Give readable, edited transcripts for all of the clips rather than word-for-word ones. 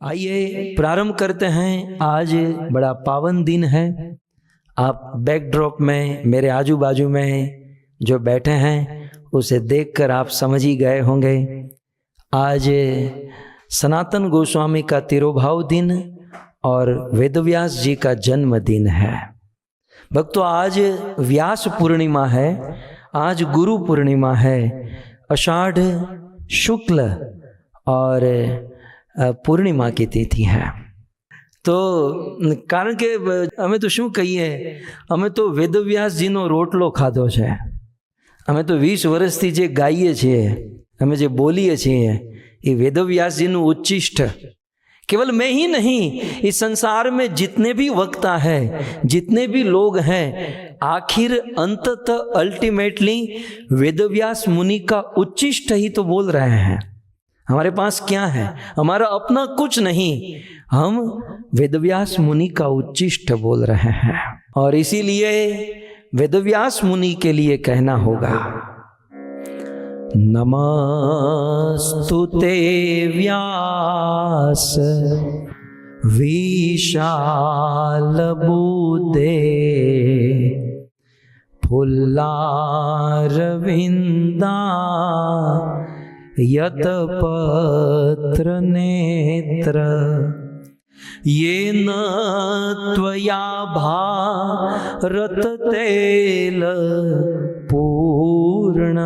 आइए प्रारंभ करते हैं। आज बड़ा पावन दिन है। आप बैकड्रॉप में मेरे आजू बाजू में जो बैठे हैं उसे देखकर आप समझ ही गए होंगे। आज सनातन गोस्वामी का तिरुभाव दिन और वेदव्यास जी का जन्मदिन है। भक्तों, आज व्यास पूर्णिमा है, आज गुरु पूर्णिमा है, आषाढ़ शुक्ल और पूर्णिमा की तिथि है। तो कारण के અમે તો શું કહીએ, અમે તો વેદવ્યાસજીનો રોટલો ખાધો છે। અમે તો 20 વર્ષથી જે ગાઈએ છીએ, અમે જે બોલીએ છીએ એ વેદવ્યાસજીનું ઉચ્ચિષ્ટ। केवल मैं ही नहीं, इस संसार में जितने भी वक्ता है, जितने भी लोग हैं, आखिर अंततः अल्टीमेटली वेदव्यास मुनि का उच्चिष्ट ही तो बोल रहे हैं। हमारे पास क्या है? हमारा अपना कुछ नहीं, हम वेदव्यास मुनि का उच्चिष्ट बोल रहे हैं। और इसीलिए वेदव्यास मुनि के लिए कहना होगा, नमस्तुते व्यास विशाल बुद्धे फुल्लारविंदा यत पत्र नेत्र येन त्वया भारत तैल पूर्ण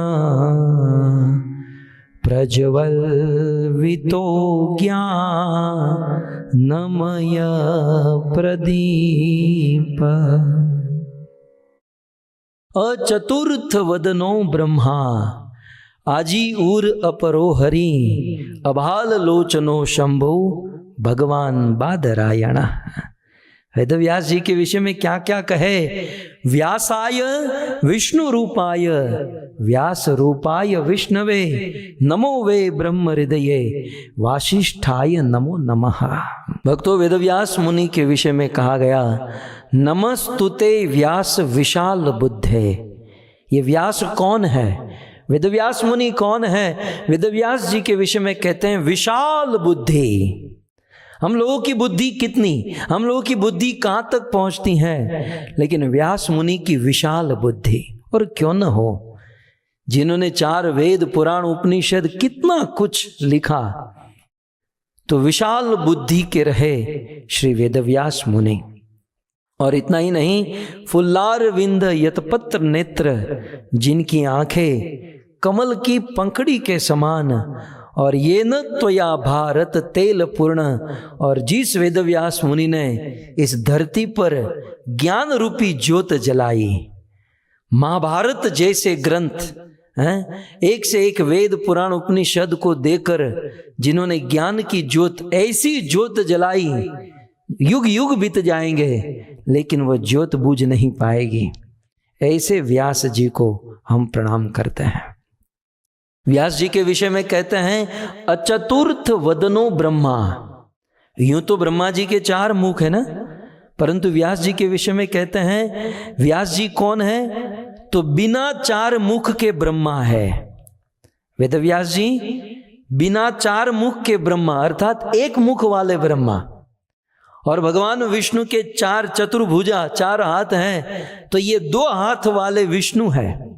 प्रज्वलितो ज्ञानमय प्रदीप। अचतुर्थ वदनो ब्रह्मा आजी उर अपरो हरि अभाल लोचनो शंभु भगवान बादरायण। वेदव्यास जी के विषय में क्या क्या कहे? व्यासाय विष्णु रूपाय व्यास रूपाय विष्णवे नमो वे ब्रह्म हृदये वासिष्ठाय नमो नमः। भक्तों, वेदव्यास मुनि के विषय में कहा गया, नमस्तुते व्यास विशाल बुद्धे। ये व्यास कौन है? वेदव्यास मुनि कौन है? वेदव्यास जी के विषय में कहते हैं विशाल बुद्धि। हम लोगों की बुद्धि कितनी, हम लोगों की बुद्धि कहाँ तक पहुँचती है, लेकिन व्यास मुनि की विशाल बुद्धि। और क्यों न हो, जिन्होंने 4 वेद पुराण उपनिषद कितना कुछ लिखा, तो विशाल बुद्धि के रहे श्री वेदव्यास मुनि। और इतना ही नहीं, फुल्लार विंद यतपत्र नेत्र, जिनकी आंखें कमल की पंखड़ी के समान, और ये न त्वया भारत तेल पूर्ण, और जिस वेदव्यास मुनि ने इस धरती पर ज्ञान रूपी ज्योत जलाई, महाभारत जैसे ग्रंथ हैं, एक से एक वेद पुराण उपनिषद को देकर जिन्होंने ज्ञान की ज्योत, ऐसी ज्योत जलाई, युग युग बीत जाएंगे लेकिन वह ज्योत बुझ नहीं पाएगी। ऐसे व्यास जी को हम प्रणाम करते हैं। व्यास जी के विषय में कहते हैं, अचतुर्थ वदनो ब्रह्मा। यूं तो ब्रह्मा जी के 4 मुख है ना, परंतु व्यास जी के विषय में कहते हैं, व्यास जी कौन है? तो बिना 4 मुख के ब्रह्मा है। वेदव्यास जी बिना 4 मुख के ब्रह्मा, अर्थात एक मुख वाले ब्रह्मा। और भगवान विष्णु के 4 चतुर्भुजा, 4 हाथ हैं, तो ये 2 हाथ वाले विष्णु है।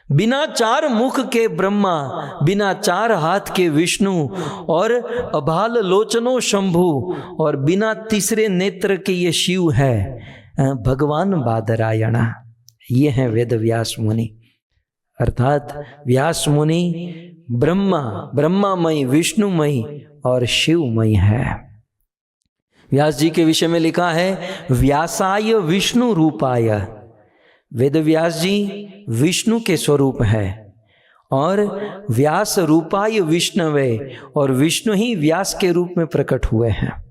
बिना 4 मुख के ब्रह्मा, बिना 4 हाथ के विष्णु, और अभाल लोचनो शंभु, और बिना तीसरे नेत्र के ये शिव है, भगवान बादरायण। ये है वेदव्यास मुनि। अर्थात व्यास मुनि ब्रह्मामय, विष्णुमय और शिवमय है। व्यास जी के विषय में लिखा है, व्यासाय विष्णु रूपाय। वेदव्यास जी विष्णु के स्वरूप है, और व्यास रूपाय विष्णवे, और विष्णु ही व्यास के रूप में प्रकट हुए हैं।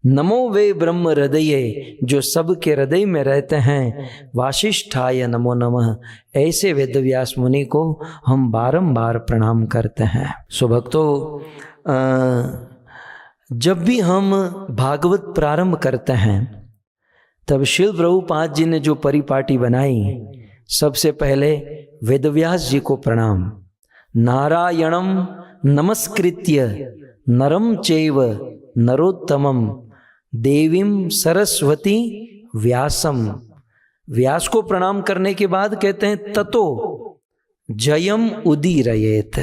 नमो वे ब्रह्म हृदये, जो सबके हृदय में रहते हैं, वासिष्ठाय नमो नमः। ऐसे वेदव्यास मुनि को हम बारंबार प्रणाम करते हैं। सो भक्तों, जब भी हम भागवत प्रारंभ करते हैं, तब शिल प्रभुपाद जी ने जो परिपाटी बनाई, सबसे पहले वेदव्यास जी को प्रणाम। नारायणम नमस्कृत्य नरम चैव नरोत्तमम देवीम सरस्वती व्यासम। व्यास को प्रणाम करने के बाद कहते हैं ततो जयम उदीरयेत।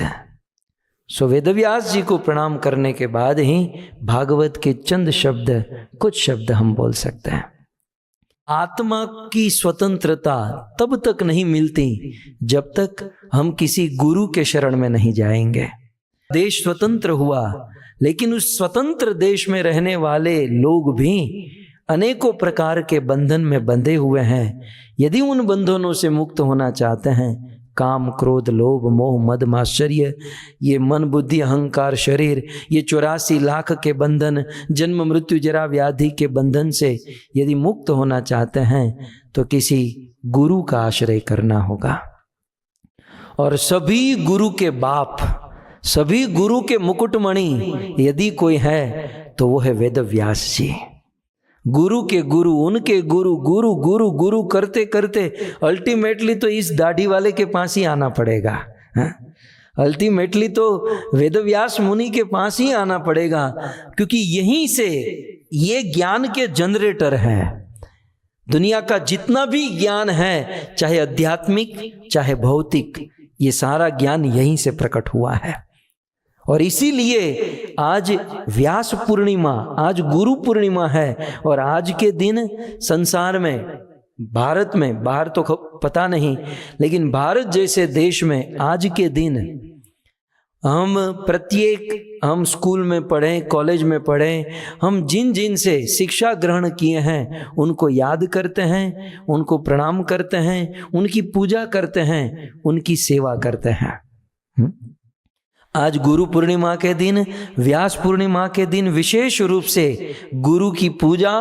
सो वेदव्यास जी को प्रणाम करने के बाद ही भागवत के चंद शब्द, कुछ शब्द हम बोल सकते हैं। आत्मा की स्वतंत्रता तब तक नहीं मिलती जब तक हम किसी गुरु के शरण में नहीं जाएंगे। देश स्वतंत्र हुआ, लेकिन उस स्वतंत्र देश में रहने वाले लोग भी अनेकों प्रकार के बंधन में बंधे हुए हैं। यदि उन बंधनों से मुक्त होना चाहते हैं, काम क्रोध लोभ मोह मद माश्चर्य, ये मन बुद्धि अहंकार शरीर, ये 84 लाख के बंधन, जन्म मृत्यु जरा व्याधि के बंधन से यदि मुक्त होना चाहते हैं तो किसी गुरु का आश्रय करना होगा। और सभी गुरु के बाप, सभी गुरु के मुकुटमणि यदि कोई है तो वो है वेदव्यास जी। गुरु के गुरु, उनके गुरु, गुरु गुरु गुरु करते करते अल्टीमेटली तो इस दाढ़ी वाले के पास ही आना पड़ेगा। अल्टीमेटली तो वेदव्यास मुनि के पास ही आना पड़ेगा, क्योंकि यहीं से ये ज्ञान के जनरेटर हैं। दुनिया का जितना भी ज्ञान है, चाहे आध्यात्मिक चाहे भौतिक, ये सारा ज्ञान यहीं से प्रकट हुआ है। और इसीलिए आज व्यास पूर्णिमा, आज गुरु पूर्णिमा है। और आज के दिन संसार में, भारत में, बाहर तो पता नहीं, लेकिन भारत जैसे देश में आज के दिन हम स्कूल में पढ़ें, कॉलेज में पढ़ें, हम जिन जिन से शिक्षा ग्रहण किए हैं उनको याद करते हैं, उनको प्रणाम करते हैं, उनकी पूजा करते हैं, उनकी सेवा करते हैं। आज गुरु पूर्णिमा के दिन, व्यास पूर्णिमा के दिन विशेष रूप से गुरु की पूजा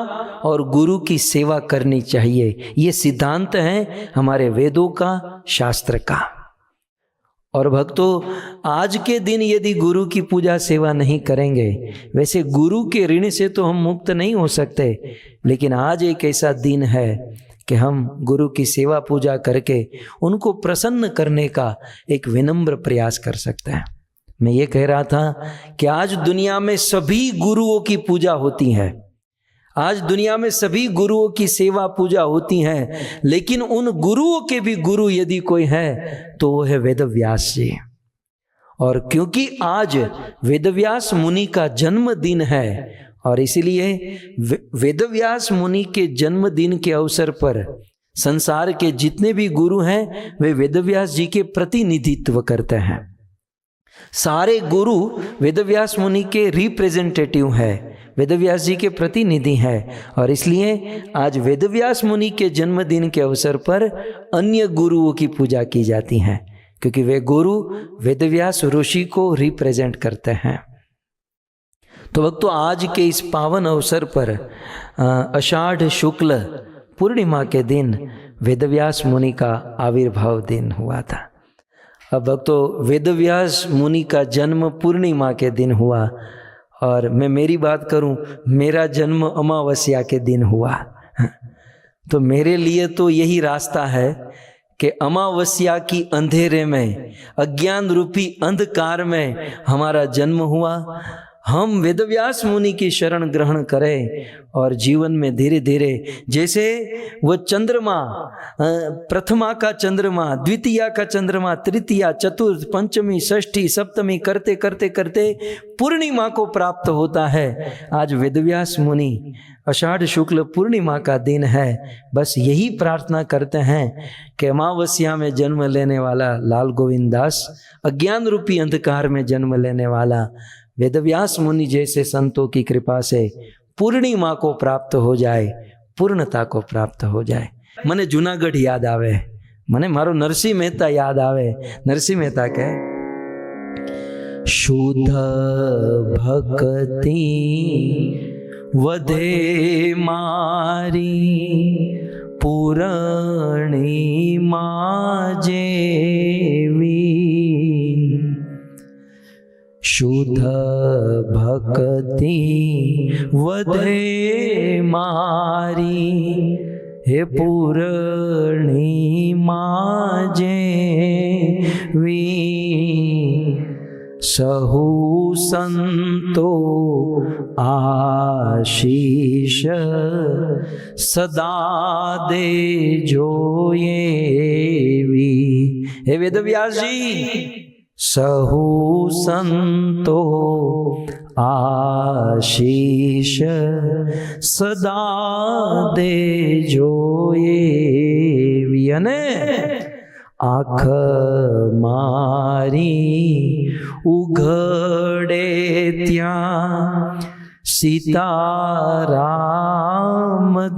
और गुरु की सेवा करनी चाहिए। ये सिद्धांत है हमारे वेदों का, शास्त्र का। और भक्तों, आज के दिन यदि गुरु की पूजा सेवा नहीं करेंगे, वैसे गुरु के ऋण से तो हम मुक्त नहीं हो सकते, लेकिन आज एक ऐसा दिन है कि हम गुरु की सेवा पूजा करके उनको प्रसन्न करने का एक विनम्र प्रयास कर सकते हैं। मैं ये कह रहा था कि आज दुनिया में सभी गुरुओं की पूजा होती है, आज दुनिया में सभी गुरुओं की सेवा पूजा होती है, लेकिन उन गुरुओं के भी गुरु यदि कोई है तो वो है वेदव्यास जी। और क्योंकि आज वेदव्यास मुनि का जन्मदिन है, और इसीलिए वेदव्यास मुनि के जन्मदिन के अवसर पर संसार के जितने भी गुरु हैं वे वेदव्यास जी के प्रतिनिधित्व करते हैं। सारे गुरु वेदव्यास मुनि के रिप्रेजेंटेटिव है, वेदव्यास जी के प्रतिनिधि हैं। और इसलिए आज वेदव्यास मुनि के जन्मदिन के अवसर पर अन्य गुरुओं की पूजा की जाती है, क्योंकि वे गुरु वेदव्यास ऋषि को रिप्रेजेंट करते हैं। तो भक्तों, आज के इस पावन अवसर पर आषाढ़ शुक्ल पूर्णिमा के दिन वेदव्यास मुनि का आविर्भाव दिन हुआ था। अब भक्तों, वेदव्यास मुनि का जन्म पूर्णिमा के दिन हुआ, और मैं मेरी बात करूं, मेरा जन्म अमावस्या के दिन हुआ। तो मेरे लिए तो यही रास्ता है कि अमावस्या की अंधेरे में, अज्ञान रूपी अंधकार में हमारा जन्म हुआ। हम वेदव्यास मुनि की शरण ग्रहण करें और जीवन में धीरे धीरे, जैसे वो चंद्रमा, प्रथमा का चंद्रमा, द्वितीया का चंद्रमा, तृतीया, चतुर्थ, पंचमी, षष्ठी, सप्तमी करते करते करते पूर्णिमा को प्राप्त होता है। आज वेदव्यास मुनि आषाढ़ शुक्ल पूर्णिमा का दिन है। बस यही प्रार्थना करते हैं कि अमावस्या में जन्म लेने वाला लाल गोविंद दास, अज्ञान रूपी अंधकार में जन्म लेने वाला वेदव्यास मुनि जैसे संतों की कृपा से पूर्णिमा को प्राप्त हो जाए, पूर्णता को प्राप्त हो जाए। मने जूनागढ़ याद आवे, मने मारो नरसिंह मेहता याद आवे। नरसिंह मेहता कहे, शुद्ध भक्ति वधे मारी पूर्णिमा जेवी। शुद्ध भक्ति वधे मारी हे पूर्णिमा जेवी। सहु संतो आशीष सदा दे जो येवी। हे वेदव्यास जी, सहु संतो आशीष सदा दे जो येवी। અને આંખ મારી ઉઘડે ત્યાં સીતારામ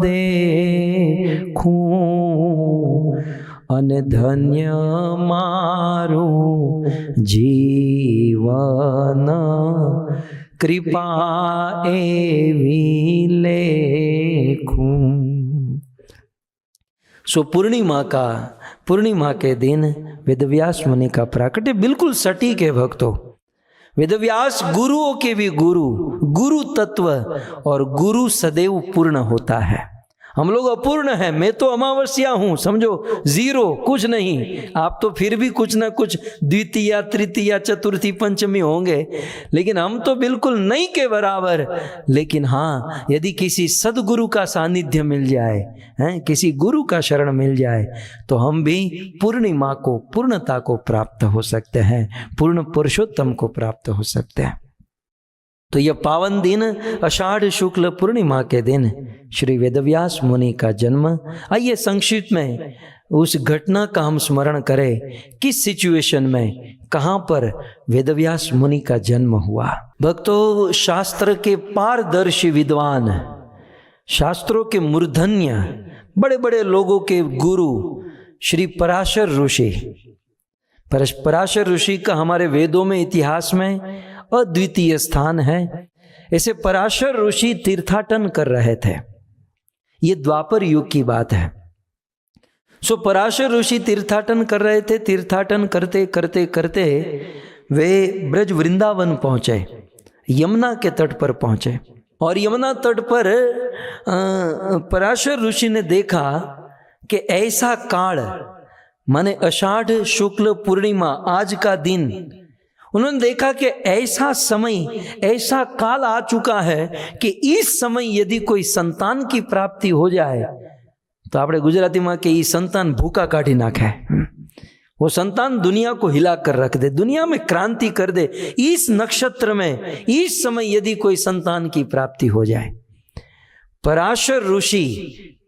દેખું અને ધન્ય મારું જીવન कृपा एवी लेखूं। सो पूर्णिमा के दिन वेदव्यास मुनि का प्राकट्य बिल्कुल सटीक है भक्तों। वेदव्यास गुरुओं के भी गुरु तत्व, और गुरु सदैव पूर्ण होता है। हम लोग अपूर्ण हैं, मैं तो अमावस्या हूं, समझो जीरो, कुछ नहीं। आप तो फिर भी कुछ ना कुछ द्वितीया तृतीया चतुर्थी पंचमी होंगे, लेकिन हम तो बिल्कुल नहीं के बराबर। लेकिन हाँ, यदि किसी सदगुरु का सानिध्य मिल जाए, किसी गुरु का शरण मिल जाए, तो हम भी पूर्णिमा को, पूर्णता को प्राप्त हो सकते हैं, पूर्ण पुरुषोत्तम को प्राप्त हो सकते हैं। तो यह पावन दिन आषाढ़ शुक्ल पूर्णिमा के दिन श्री वेदव्यास मुनि का जन्म। आइए संक्षिप्त में उस घटना का हम स्मरण करें, किस सिचुएशन में, कहां पर वेदव्यास मुनि का जन्म हुआ। भक्तों, शास्त्र के पारदर्शी विद्वान, शास्त्रों के मूर्धन्य, बड़े बड़े लोगों के गुरु श्री पराशर ऋषि। पराशर ऋषि का हमारे वेदों में, इतिहास में अद्वितीय स्थान है। ऐसे पराशर ऋषि तीर्थाटन कर रहे थे, ये द्वापर युग की बात है। सो पराशर ऋषि तीर्थाटन कर रहे थे। तीर्थाटन करते करते करते वे ब्रज वृंदावन पहुंचे, यमुना के तट पर पहुंचे। और यमुना तट पर पराशर ऋषि ने देखा कि ऐसा काल, माने आषाढ़ शुक्ल पूर्णिमा, आज का दिन, उन्होंने देखा कि ऐसा समय, ऐसा काल आ चुका है कि इस समय यदि कोई संतान की प्राप्ति हो जाए तो આપણે ગુજરાતીમાં કે ई संतान भूखा काढ़ी नाखे, वो संतान दुनिया को हिला कर रख दे, दुनिया में क्रांति कर दे। इस नक्षत्र में, इस समय यदि कोई संतान की प्राप्ति हो जाए। पराशर ऋषि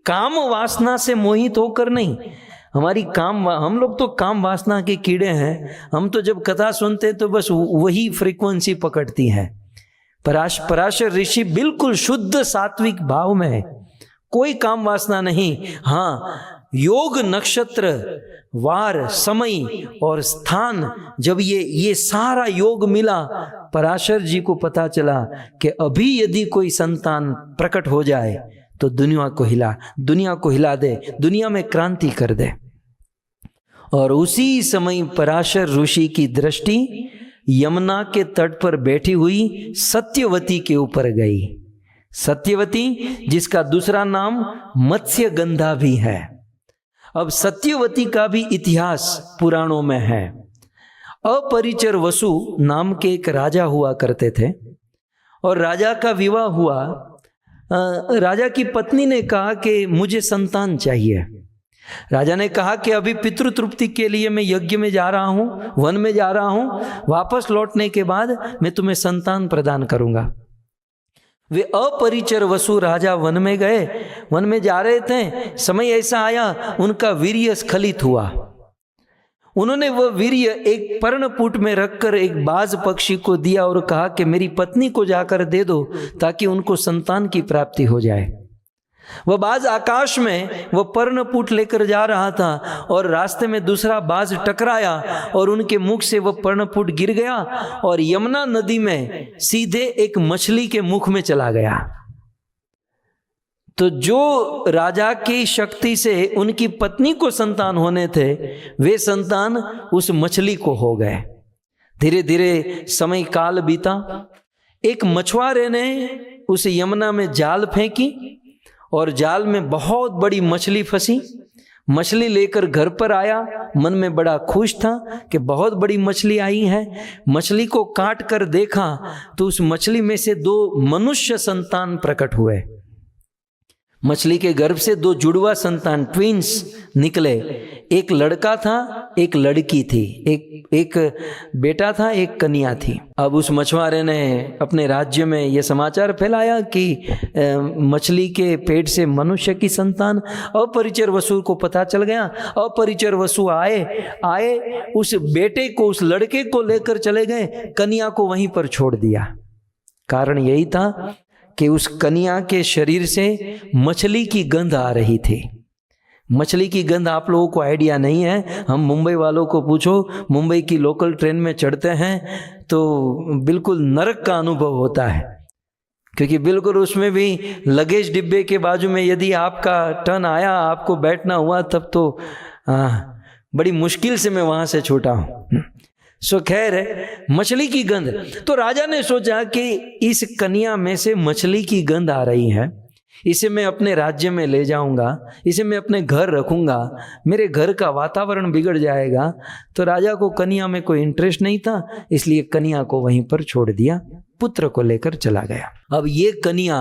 काम वासना से मोहित होकर नहीं, हमारी हम लोग तो काम वासना के कीड़े हैं। हम तो जब कथा सुनते तो बस वही फ्रीक्वेंसी पकड़ती है। पराशर ऋषि बिल्कुल शुद्ध सात्विक भाव में है, कोई काम वासना नहीं। हाँ, योग, नक्षत्र, वार, समय और स्थान, जब ये सारा योग मिला, पराशर जी को पता चला कि अभी यदि कोई संतान प्रकट हो जाए तो दुनिया को हिला दे, दुनिया में क्रांति कर दे। और उसी समय पराशर ऋषि की दृष्टि यमुना के तट पर बैठी हुई सत्यवती के ऊपर गई। सत्यवती, जिसका दूसरा नाम मत्स्यगंधा भी है। अब सत्यवती का भी इतिहास पुराणों में है। अपरिचर वसु नाम के एक राजा हुआ करते थे, और राजा का विवाह हुआ। राजा की पत्नी ने कहा कि मुझे संतान चाहिए। राजा ने कहा कि अभी पितृ तृप्ति के लिए मैं यज्ञ में जा रहा हूं, वन में जा रहा हूं, वापस लौटने के बाद मैं तुम्हें संतान प्रदान करूंगा। वे अपरिचर वसु राजा वन में गए, वन में जा रहे थे। समय ऐसा आया, उनका वीर्य स्खलित हुआ। उन्होंने वह वीर्य एक पर्णपुट में रखकर एक बाज पक्षी को दिया और कहा कि मेरी पत्नी को जाकर दे दो ताकि उनको संतान की प्राप्ति हो जाए। वह बाज आकाश में वह पर्णपुट लेकर जा रहा था, और रास्ते में दूसरा बाज टकराया और उनके मुख से वह पर्णपुट गिर गया और यमुना नदी में सीधे एक मछली के मुख में चला गया। तो जो राजा की शक्ति से उनकी पत्नी को संतान होने थे, वे संतान उस मछली को हो गए। धीरे धीरे समय काल बीता। एक मछुआरे ने उस यमुना में जाल फेंकी और जाल में बहुत बड़ी मछली फंसी। मछली लेकर घर पर आया, मन में बड़ा खुश था कि बहुत बड़ी मछली आई है। मछली को काट कर देखा तो उस मछली में से 2 मनुष्य संतान प्रकट हुए। मछली के गर्भ से 2 जुड़वा संतान, ट्विंस निकले। एक लड़का था, एक लड़की थी, एक बेटा था, एक कन्या थी। अब उस मछुआरे ने अपने राज्य में यह समाचार फैलाया कि मछली के पेट से मनुष्य की संतान। अपरिचर वसु को पता चल गया। अपरिचर वसु आए उस बेटे को, उस लड़के को लेकर चले गए, कन्या को वहीं पर छोड़ दिया। कारण यही था कि उस कन्या के शरीर से मछली की गंध आ रही थी। मछली की गंध आप लोगों को आइडिया नहीं है। हम मुंबई वालों को पूछो, मुंबई की लोकल ट्रेन में चढ़ते हैं तो बिल्कुल नरक का अनुभव होता है, क्योंकि बिल्कुल उसमें भी लगेज डिब्बे के बाजू में यदि आपका टर्न आया, आपको बैठना हुआ, तब तो बड़ी मुश्किल से मैं वहां से छूटा हूं। सो खैर, मछली की गंध। तो राजा ने सोचा कि इस कन्या में से मछली की गंध आ रही है, इसे मैं अपने राज्य में ले जाऊंगा, इसे मैं अपने घर रखूंगा, मेरे घर का वातावरण बिगड़ जाएगा। तो राजा को कन्या में कोई इंटरेस्ट नहीं था, इसलिए कन्या को वहीं पर छोड़ दिया, पुत्र को लेकर चला गया। अब ये कन्या,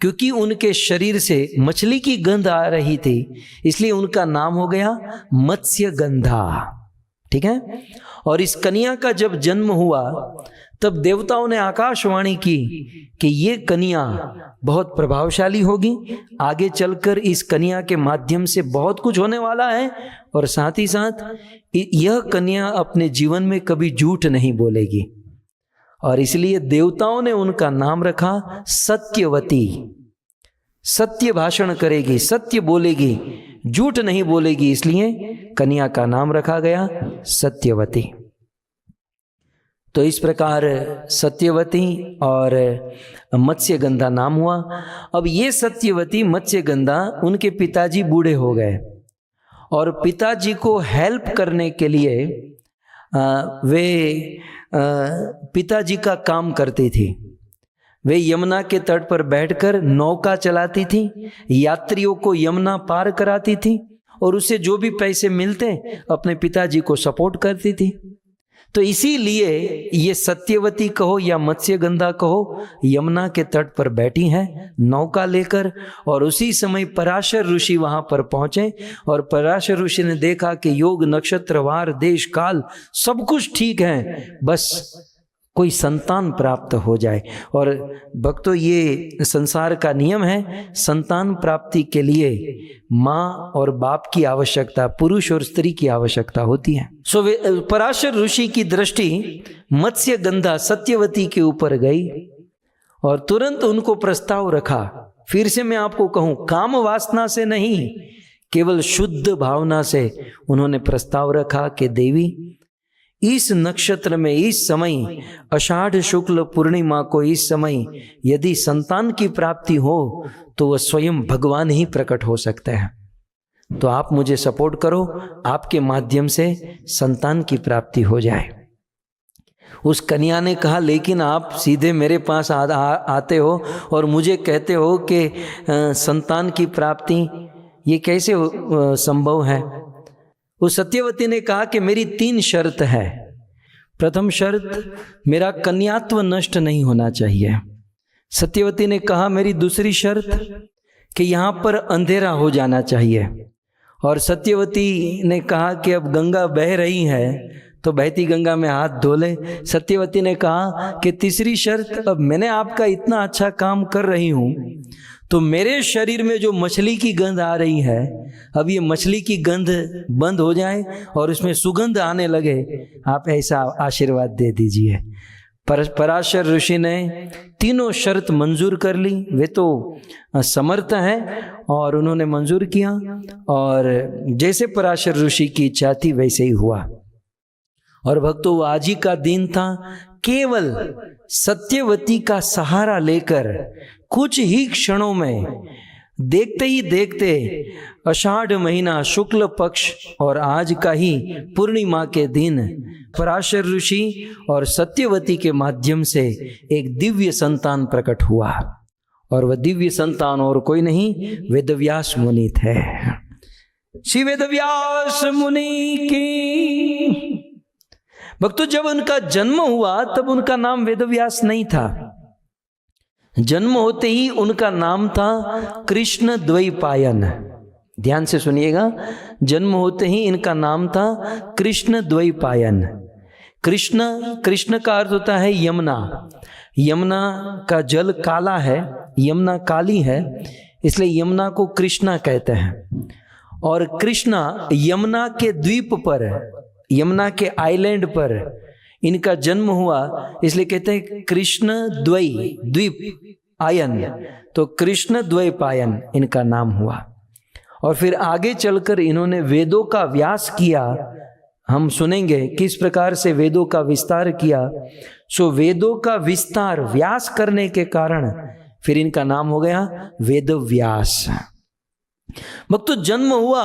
क्योंकि उनके शरीर से मछली की गंध आ रही थी, इसलिए उनका नाम हो गया मत्स्यगंधा। ठीक है। और इस कन्या का जब जन्म हुआ तब देवताओं ने आकाशवाणी की कि ये कन्या बहुत प्रभावशाली होगी, आगे चलकर इस कन्या के माध्यम से बहुत कुछ होने वाला है, और साथ ही साथ यह कन्या अपने जीवन में कभी झूठ नहीं बोलेगी। और इसलिए देवताओं ने उनका नाम रखा सत्यवती। सत्य भाषण करेगी, सत्य बोलेगी, झूठ नहीं बोलेगी, इसलिए कन्या का नाम रखा गया सत्यवती। तो इस प्रकार सत्यवती और मत्स्यगंधा नाम हुआ। अब ये सत्यवती, मत्स्यगंधा, उनके पिताजी बूढ़े हो गए और पिताजी को हेल्प करने के लिए वे पिताजी का काम करती थी। वे यमुना के तट पर बैठकर नौका चलाती थी, यात्रियों को यमुना पार कराती थी, और उससे जो भी पैसे मिलते अपने पिताजी को सपोर्ट करती थी। तो इसीलिए ये सत्यवती कहो या मत्स्यगंधा कहो, यमुना के तट पर बैठी हैं नौका लेकर। और उसी समय पराशर ऋषि वहां पर पहुंचे, और पराशर ऋषि ने देखा कि योग, नक्षत्र, वार, देश, काल सब कुछ ठीक है, बस कोई संतान प्राप्त हो जाए। और भक्तों, ये संसार का नियम है, संतान प्राप्ति के लिए माँ और बाप की आवश्यकता, पुरुष और स्त्री की आवश्यकता होती है। सो पराशर ऋषि की दृष्टि मत्स्यगंधा सत्यवती के ऊपर गई और तुरंत उनको प्रस्ताव रखा। फिर से मैं आपको कहूं, काम वासना से नहीं, केवल शुद्ध भावना से उन्होंने प्रस्ताव रखा कि देवी, इस नक्षत्र में, इस समय, आषाढ़ शुक्ल पूर्णिमा को, इस समय यदि संतान की प्राप्ति हो तो वह स्वयं भगवान ही प्रकट हो सकते हैं। तो आप मुझे सपोर्ट करो, आपके माध्यम से संतान की प्राप्ति हो जाए। उस कन्या ने कहा, लेकिन आप सीधे मेरे पास आते हो और मुझे कहते हो कि संतान की प्राप्ति ये कैसे संभव है। उस सत्यवती ने कहा कि मेरी 3 शर्त है। प्रथम शर्त, मेरा कन्यात्व नष्ट नहीं होना चाहिए। सत्यवती ने कहा, मेरी दूसरी शर्त कि यहाँ पर अंधेरा हो जाना चाहिए। और सत्यवती ने कहा कि अब गंगा बह रही है तो बहती गंगा में हाथ धो ले। सत्यवती ने कहा कि तीसरी शर्त, अब मैंने आपका इतना अच्छा काम कर रही हूँ तो मेरे शरीर में जो मछली की गंध आ रही है, अब ये मछली की गंध बंद हो जाए और उसमें सुगंध आने लगे, आप ऐसा आशीर्वाद दे दीजिए। पराशर ऋषि ने 3 शर्त मंजूर कर ली। वे तो समर्थ हैं और उन्होंने मंजूर किया, और जैसे पराशर ऋषि की इच्छा थी वैसे ही हुआ। और भक्तों, आज ही का दिन था। केवल सत्यवती का सहारा लेकर कुछ ही क्षणों में, देखते ही देखते, आषाढ़ महीना शुक्ल पक्ष और आज का ही पूर्णिमा के दिन पराशर ऋषि और सत्यवती के माध्यम से एक दिव्य संतान प्रकट हुआ। और वह दिव्य संतान और कोई नहीं, वेदव्यास मुनि थे। श्री वेदव्यास मुनि की। भक्तों, जब उनका जन्म हुआ तब उनका नाम वेदव्यास नहीं था। जन्म होते ही उनका नाम था कृष्ण द्वैपायन। ध्यान से सुनिएगा, जन्म होते ही इनका नाम था कृष्ण द्वैपायन। कृष्ण का अर्थ होता है यमुना। यमुना का जल काला है, यमुना काली है, इसलिए यमुना को कृष्णा कहते हैं। और कृष्णा यमुना के द्वीप पर, यमुना के आइलैंड पर इनका जन्म हुआ, इसलिए कहते हैं कृष्ण द्वीप आयन। तो कृष्ण द्वैपायन इनका नाम हुआ। और फिर आगे चलकर इन्होंने वेदों का व्यास किया। हम सुनेंगे किस प्रकार से वेदों का विस्तार किया। सो वेदों का विस्तार व्यास करने के कारण फिर इनका नाम हो गया वेदव्यास। भक्तों, जन्म हुआ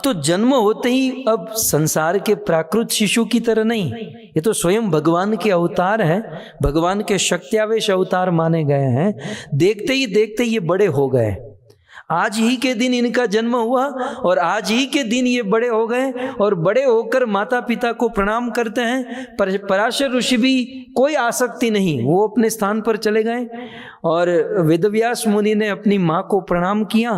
तो जन्म होते ही अब संसार के प्राकृत शिशु की तरह नहीं, ये तो स्वयं भगवान के अवतार है, भगवान के शक्त्यावेश अवतार माने गए हैं। देखते ही देखते ये बड़े हो गए। आज ही के दिन इनका जन्म हुआ और आज ही के दिन ये बड़े हो गए और बड़े होकर माता पिता को प्रणाम करते हैं। पराशर ऋषि भी कोई आसक्ति नहीं, वो अपने स्थान पर चले गए और वेदव्यास मुनि ने अपनी माँ को प्रणाम किया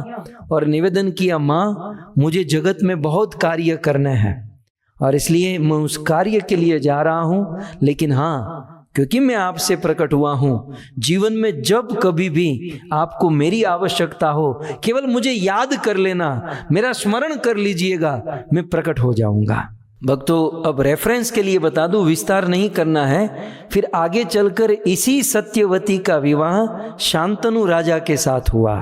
और निवेदन किया, माँ मुझे जगत में बहुत कार्य करने हैं और इसलिए मैं उस कार्य के लिए जा रहा हूँ, लेकिन हाँ, क्योंकि मैं आपसे प्रकट हुआ हूं, जीवन में जब कभी भी आपको मेरी आवश्यकता हो केवल मुझे याद कर लेना, मेरा स्मरण कर लीजिएगा, मैं प्रकट हो जाऊंगा। भक्तों, अब रेफरेंस के लिए बता दूं, विस्तार नहीं करना है। फिर आगे चलकर इसी सत्यवती का विवाह शांतनु राजा के साथ हुआ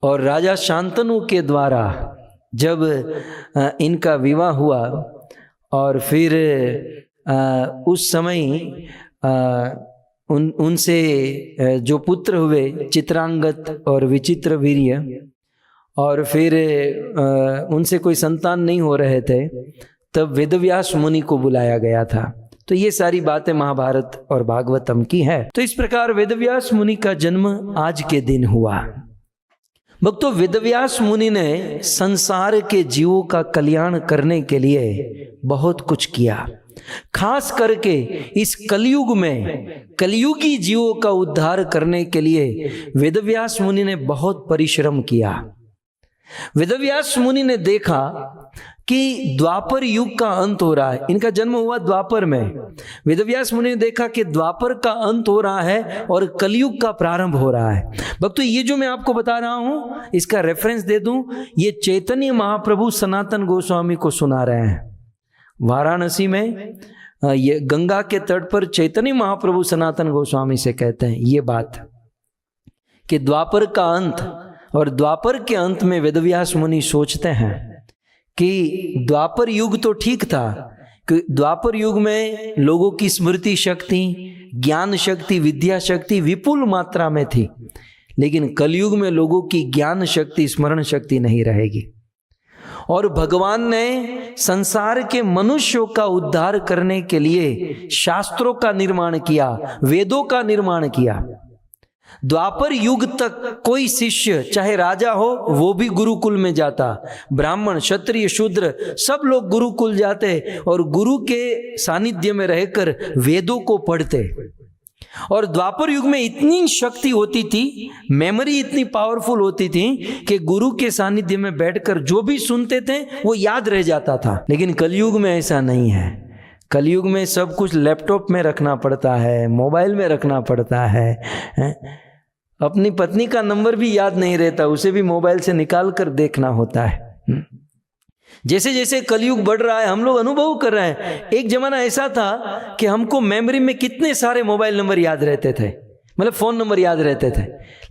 और राजा शांतनु के द्वारा जब इनका विवाह हुआ और फिर उस समय उनसे जो पुत्र हुए चित्रांगत और विचित्र वीर्य, और फिर उनसे कोई संतान नहीं हो रहे थे, तब वेदव्यास मुनि को बुलाया गया था। तो ये सारी बातें महाभारत और भागवतम की है। तो इस प्रकार वेदव्यास मुनि का जन्म आज के दिन हुआ। भक्तों, वेदव्यास मुनि ने संसार के जीवों का कल्याण करने के लिए बहुत कुछ किया। खास करके इस कलयुग में कलयुगी जीवों का उद्धार करने के लिए वेदव्यास मुनि ने बहुत परिश्रम किया। वेदव्यास मुनि ने देखा कि द्वापर युग का अंत हो रहा है। इनका जन्म हुआ द्वापर में। वेदव्यास मुनि ने देखा कि द्वापर का अंत हो रहा है और कलयुग का प्रारंभ हो रहा है। भक्तों, ये जो मैं आपको बता रहा हूं, इसका रेफरेंस दे दूं, ये चैतन्य महाप्रभु सनातन गोस्वामी को सुना रहे हैं। वाराणसी में ये गंगा के तट पर चैतन्य महाप्रभु सनातन गोस्वामी से कहते हैं ये बात कि द्वापर का अंत, और द्वापर के अंत में वेदव्यास मुनि सोचते हैं कि द्वापर युग तो ठीक था, कि द्वापर युग में लोगों की स्मृति शक्ति, ज्ञान शक्ति, विद्या शक्ति विपुल मात्रा में थी, लेकिन कलयुग में लोगों की ज्ञान शक्ति, स्मरण शक्ति नहीं रहेगी। और भगवान ने संसार के मनुष्यों का उद्धार करने के लिए शास्त्रों का निर्माण किया, वेदों का निर्माण किया। द्वापर युग तक कोई शिष्य, चाहे राजा हो वो भी गुरुकुल में जाता, ब्राह्मण, क्षत्रिय, शूद्र सब लोग गुरुकुल जाते और गुरु के सानिध्य में रहकर वेदों को पढ़ते। और द्वापर युग में इतनी शक्ति होती थी, मेमोरी इतनी पावरफुल होती थी कि गुरु के सानिध्य में बैठकर जो भी सुनते थे वो याद रह जाता था। लेकिन कलयुग में ऐसा नहीं है। कलयुग में सब कुछ लैपटॉप में रखना पड़ता है, मोबाइल में रखना पड़ता है। अपनी पत्नी का नंबर भी याद नहीं रहता, उसे भी मोबाइल से निकाल कर देखना होता है। जैसे जैसे कलयुग बढ़ रहा है हम लोग अनुभव कर रहे हैं। एक जमाना ऐसा था कि हमको मेमोरी में कितने सारे मोबाइल नंबर याद रहते थे, मतलब फोन नंबर याद रहते थे,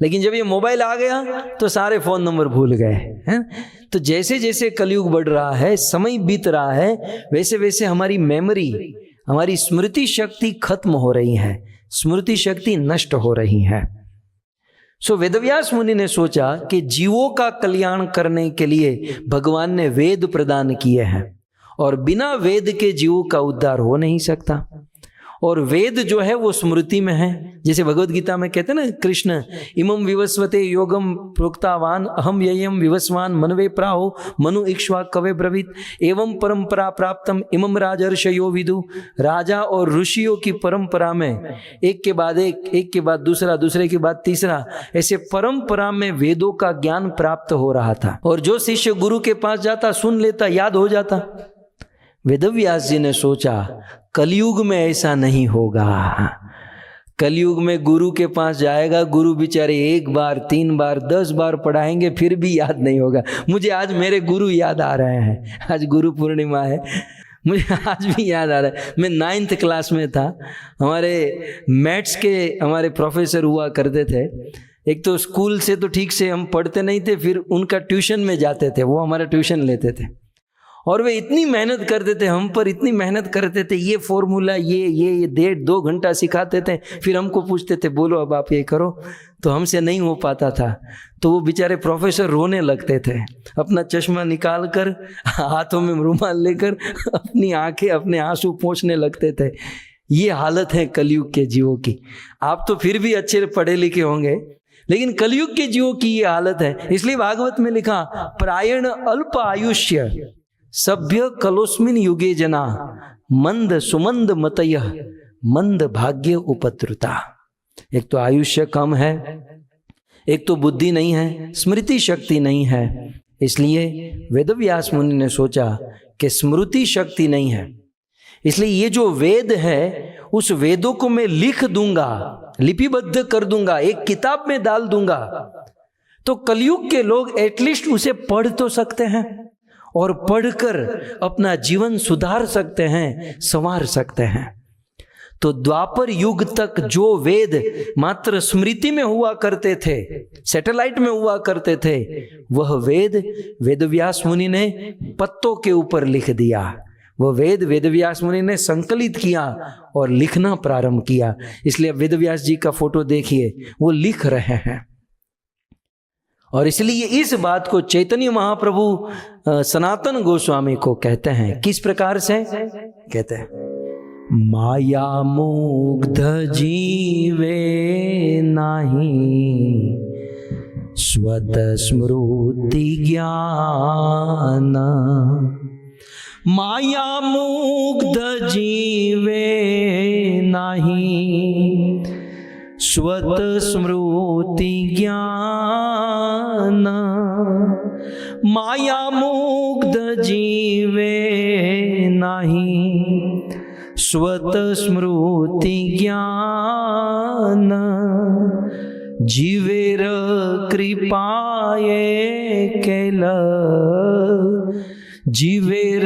लेकिन जब ये मोबाइल आ गया तो सारे फोन नंबर भूल गए हैं। तो जैसे जैसे कलयुग बढ़ रहा है, समय बीत रहा है, वैसे वैसे हमारी मेमोरी, हमारी स्मृति शक्ति खत्म हो रही है, स्मृति शक्ति नष्ट हो रही है। सो वेदव्यास मुनि ने सोचा कि जीवों का कल्याण करने के लिए भगवान ने वेद प्रदान किए हैं और बिना वेद के जीवों का उद्धार हो नहीं सकता। और वेद जो है वो स्मृति में है। जैसे भगवत गीता में कहते हैं ना कृष्ण, इमं विवस्वते योगम प्रोक्तावान अहम ययम विवस्वान मनवे प्राहो मनु इक्ष्वा कवे ब्रवीत एवं परंपरा प्राप्तम इमं राजर्षयो विदु। राजा और ऋषियों की परंपरा में एक के बाद एक के बाद दूसरा, दूसरे के बाद तीसरा, ऐसे परंपरा में वेदों का ज्ञान प्राप्त हो रहा था। और जो शिष्य गुरु के पास जाता, सुन लेता, याद हो जाता। वेदव्यास जी ने सोचा कलयुग में ऐसा नहीं होगा। कलयुग में गुरु के पास जाएगा, गुरु बेचारे 1 बार 3 बार 10 बार पढ़ाएंगे फिर भी याद नहीं होगा। मुझे आज मेरे गुरु याद आ रहे हैं, आज गुरु पूर्णिमा है, मुझे आज भी याद आ रहा है। मैं 9th क्लास में था, हमारे मैथ्स के हमारे प्रोफेसर हुआ करते थे। एक तो स्कूल से तो ठीक से हम पढ़ते नहीं थे, फिर उनका ट्यूशन में जाते थे, वो हमारा ट्यूशन लेते थे और वे इतनी मेहनत करते थे हम पर, इतनी मेहनत करते थे। ये फॉर्मूला ये 1.5-2 घंटा सिखाते थे, फिर हमको पूछते थे बोलो अब आप ये करो, तो हमसे नहीं हो पाता था। तो वो बेचारे प्रोफेसर रोने लगते थे, अपना चश्मा निकाल कर हाथों में रुमाल लेकर अपनी आंखें अपने आंसू पोंछने लगते थे। ये हालत है कलयुग के जीवों की। आप तो फिर भी अच्छे पढ़े लिखे होंगे, लेकिन कलयुग के जीवों की ये हालत है। इसलिए भागवत में लिखा प्रायण अल्प आयुष्य सभ्य कलोस्मिन युगे जना मंद सुमंद मतय मंद भाग्य उपद्रुता। एक तो आयुष्य कम है, एक तो बुद्धि नहीं है, स्मृति शक्ति नहीं है। इसलिए वेदव्यास मुनि ने सोचा कि स्मृति शक्ति नहीं है, इसलिए ये जो वेद है उस वेदों को मैं लिख दूंगा, लिपिबद्ध कर दूंगा, एक किताब में डाल दूंगा, तो कलयुग के लोग एटलीस्ट उसे पढ़ तो सकते हैं और पढ़कर अपना जीवन सुधार सकते हैं, संवार सकते हैं। तो द्वापर युग तक जो वेद मात्र स्मृति में हुआ करते थे, सैटेलाइट में हुआ करते थे, वह वेद वेदव्यास मुनि ने पत्तों के ऊपर लिख दिया। वह वेद वेदव्यास मुनि ने संकलित किया और लिखना प्रारंभ किया। इसलिए वेदव्यास जी का फोटो देखिए, वो लिख रहे हैं। और इसलिए इस बात को चैतन्य महाप्रभु सनातन गोस्वामी को कहते हैं, किस प्रकार से कहते हैं, माया मुग्ध जीवे नाही स्वत स्मृति ज्ञान। माया मुग्ध जीवे नाही स्वत स्मृति ज्ञान। माया मुग्ध जीवे नाही स्वत स्मृति ज्ञान। जीवेर कृपाये केल जीवेर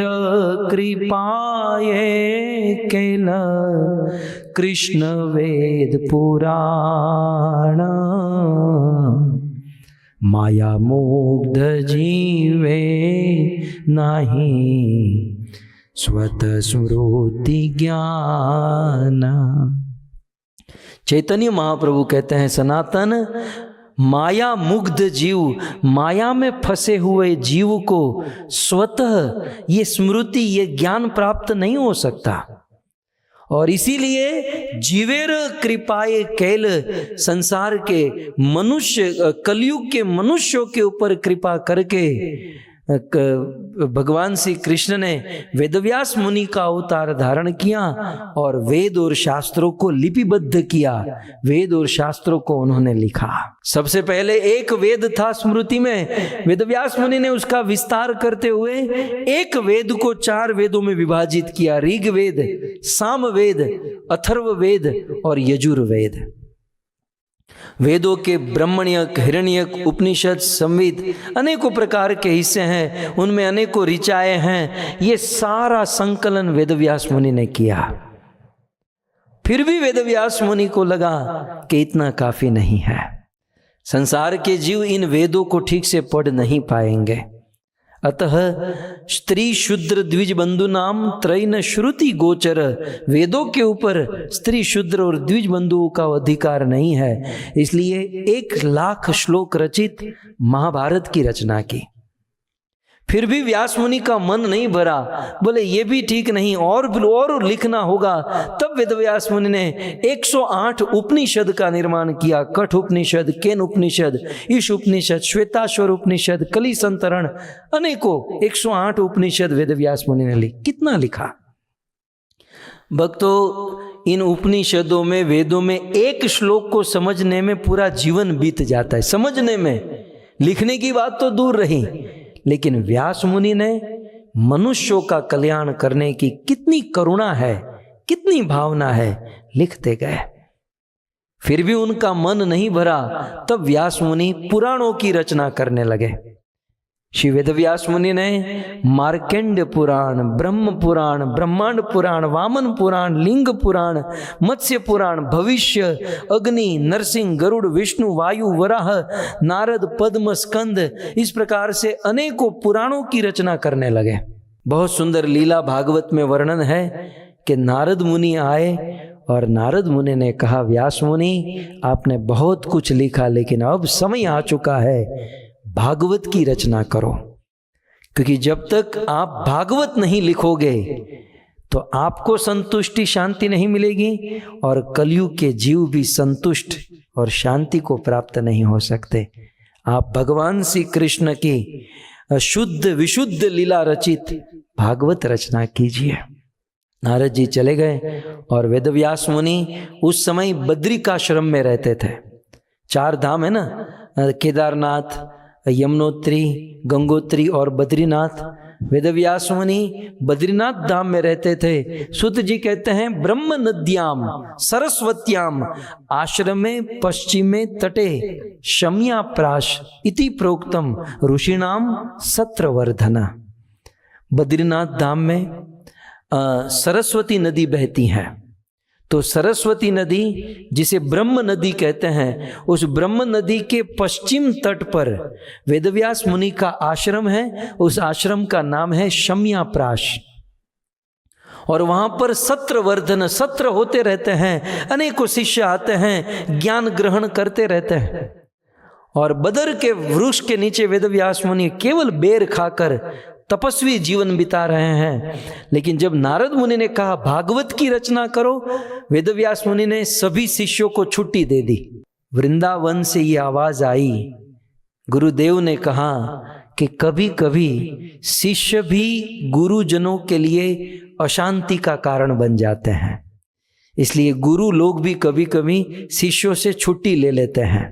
कृपाये केल कृष्ण वेद पुराण। माया मुग्ध जीवे नाही स्वत स्मृति ज्ञान। चैतन्य महाप्रभु कहते हैं सनातन माया मुग्ध जीव, माया में फंसे हुए जीव को स्वतः ये स्मृति, ये ज्ञान प्राप्त नहीं हो सकता। और इसीलिए जीवेर कृपाए कैल, संसार के मनुष्य, कलयुग के मनुष्यों के ऊपर कृपा करके भगवान श्री कृष्ण ने वेदव्यास मुनि का अवतार धारण किया और वेद और शास्त्रों को लिपिबद्ध किया। वेद और शास्त्रों को उन्होंने लिखा। सबसे पहले एक वेद था स्मृति में, वेदव्यास मुनि ने उसका विस्तार करते हुए एक वेद को 4 वेदों में विभाजित किया, ऋग्वेद, सामवेद, अथर्ववेद और यजुर्वेद। वेदों के ब्रह्मण्यक, हिरण्यक, उपनिषद, संविद अनेकों प्रकार के हिस्से हैं, उनमें अनेकों ऋचाएं हैं। ये सारा संकलन वेदव्यास मुनि ने किया। फिर भी वेदव्यास मुनि को लगा कि इतना काफी नहीं है, संसार के जीव इन वेदों को ठीक से पढ़ नहीं पाएंगे। अतः स्त्री शूद्र द्विज बंधु नाम त्रैन श्रुति गोचर, वेदों के ऊपर स्त्री शूद्र और द्विज बंधुओं का अधिकार नहीं है। इसलिए 1 लाख श्लोक रचित महाभारत की रचना की। फिर भी व्यास मुनि का मन नहीं भरा, बोले ये भी ठीक नहीं, और लिखना होगा। तब वेद व्यास मुनि ने 108 उपनिषद का निर्माण किया। कठ उपनिषद, केन उपनिषद, ईश उपनिषद, श्वेताश्वर उपनिषद, कली संतरण, अनेकों 108 उपनिषद वेद व्यास मुनि ने लिखा। कितना लिखा भक्तों, इन उपनिषदों में, वेदों में एक श्लोक को समझने में पूरा जीवन बीत जाता है। समझने में, लिखने की बात तो दूर रही, लेकिन व्यास मुनि ने मनुष्यों का कल्याण करने की कितनी करुणा है, कितनी भावना है, लिखते गए। फिर भी उनका मन नहीं भरा। तब व्यास मुनि पुराणों की रचना करने लगे। श्री वेद व्यास मुनि ने मार्कंड पुराण, ब्रह्म पुराण, ब्रह्मांड पुराण, वामन पुराण, लिंग पुराण, मत्स्य पुराण, भविष्य, अग्नि, नरसिंह, गरुड़, विष्णु, वायु, वराह, नारद, पद्म, स्कंद, इस प्रकार से अनेकों पुराणों की रचना करने लगे। बहुत सुंदर लीला भागवत में वर्णन है कि नारद मुनि आए और नारद मुनि ने कहा, व्यास मुनि आपने बहुत कुछ लिखा, लेकिन अब समय आ चुका है, भागवत की रचना करो। क्योंकि जब तक आप भागवत नहीं लिखोगे तो आपको संतुष्टि, शांति नहीं मिलेगी, और कलयुग के जीव भी संतुष्ट और शांति को प्राप्त नहीं हो सकते। आप भगवान श्री कृष्ण की शुद्ध विशुद्ध लीला रचित भागवत रचना कीजिए। नारद जी चले गए और वेदव्यास मुनि उस समय बद्रिकाश्रम में रहते थे। 4 धाम है ना, केदारनाथ, यमुनोत्री, गंगोत्री और बद्रीनाथ। वेदव्यास मुनि बद्रीनाथ धाम में रहते थे। सूत जी कहते हैं, ब्रह्म नद्याम सरस्वत्याम आश्रमे पश्चिमे तटे शम्याप्राश इति प्रोक्तम ऋषिणाम सत्रवर्धना। बद्रीनाथ धाम में सरस्वती नदी बहती है। तो सरस्वती नदी, जिसे ब्रह्म नदी कहते हैं, उस ब्रह्म नदी के पश्चिम तट पर वेदव्यास मुनि का आश्रम है। उस आश्रम का नाम है शम्याप्राश। और वहां पर सत्रवर्धन, सत्र होते रहते हैं, अनेकों शिष्य आते हैं, ज्ञान ग्रहण करते रहते हैं। और बदर के वृक्ष के नीचे वेदव्यास मुनि केवल बेर खाकर तपस्वी जीवन बिता रहे हैं। लेकिन जब नारद मुनि ने कहा भागवत की रचना करो, वेदव्यास मुनि ने सभी शिष्यों को छुट्टी दे दी। वृंदावन से ये आवाज आई, गुरुदेव ने कहा कि कभी कभी शिष्य भी गुरुजनों के लिए अशांति का कारण बन जाते हैं। इसलिए गुरु लोग भी कभी कभी शिष्यों से छुट्टी ले लेते हैं।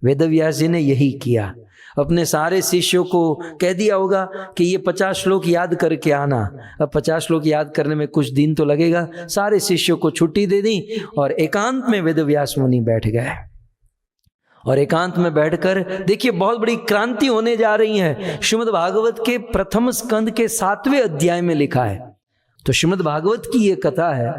वेदव्यास जी ने यही किया। अपने सारे शिष्यों को कह दिया होगा कि ये 50 श्लोक याद करके आना। अब 50 श्लोक याद करने में कुछ दिन तो लगेगा। सारे शिष्यों को छुट्टी दे दी और एकांत में वेदव्यास मुनि बैठ गए। और एकांत में बैठकर देखिए, बहुत बड़ी क्रांति होने जा रही है। श्रीमद् भागवत के प्रथम स्कंद के 7वें अध्याय में लिखा है। तो श्रीमद् भागवत की ये कथा है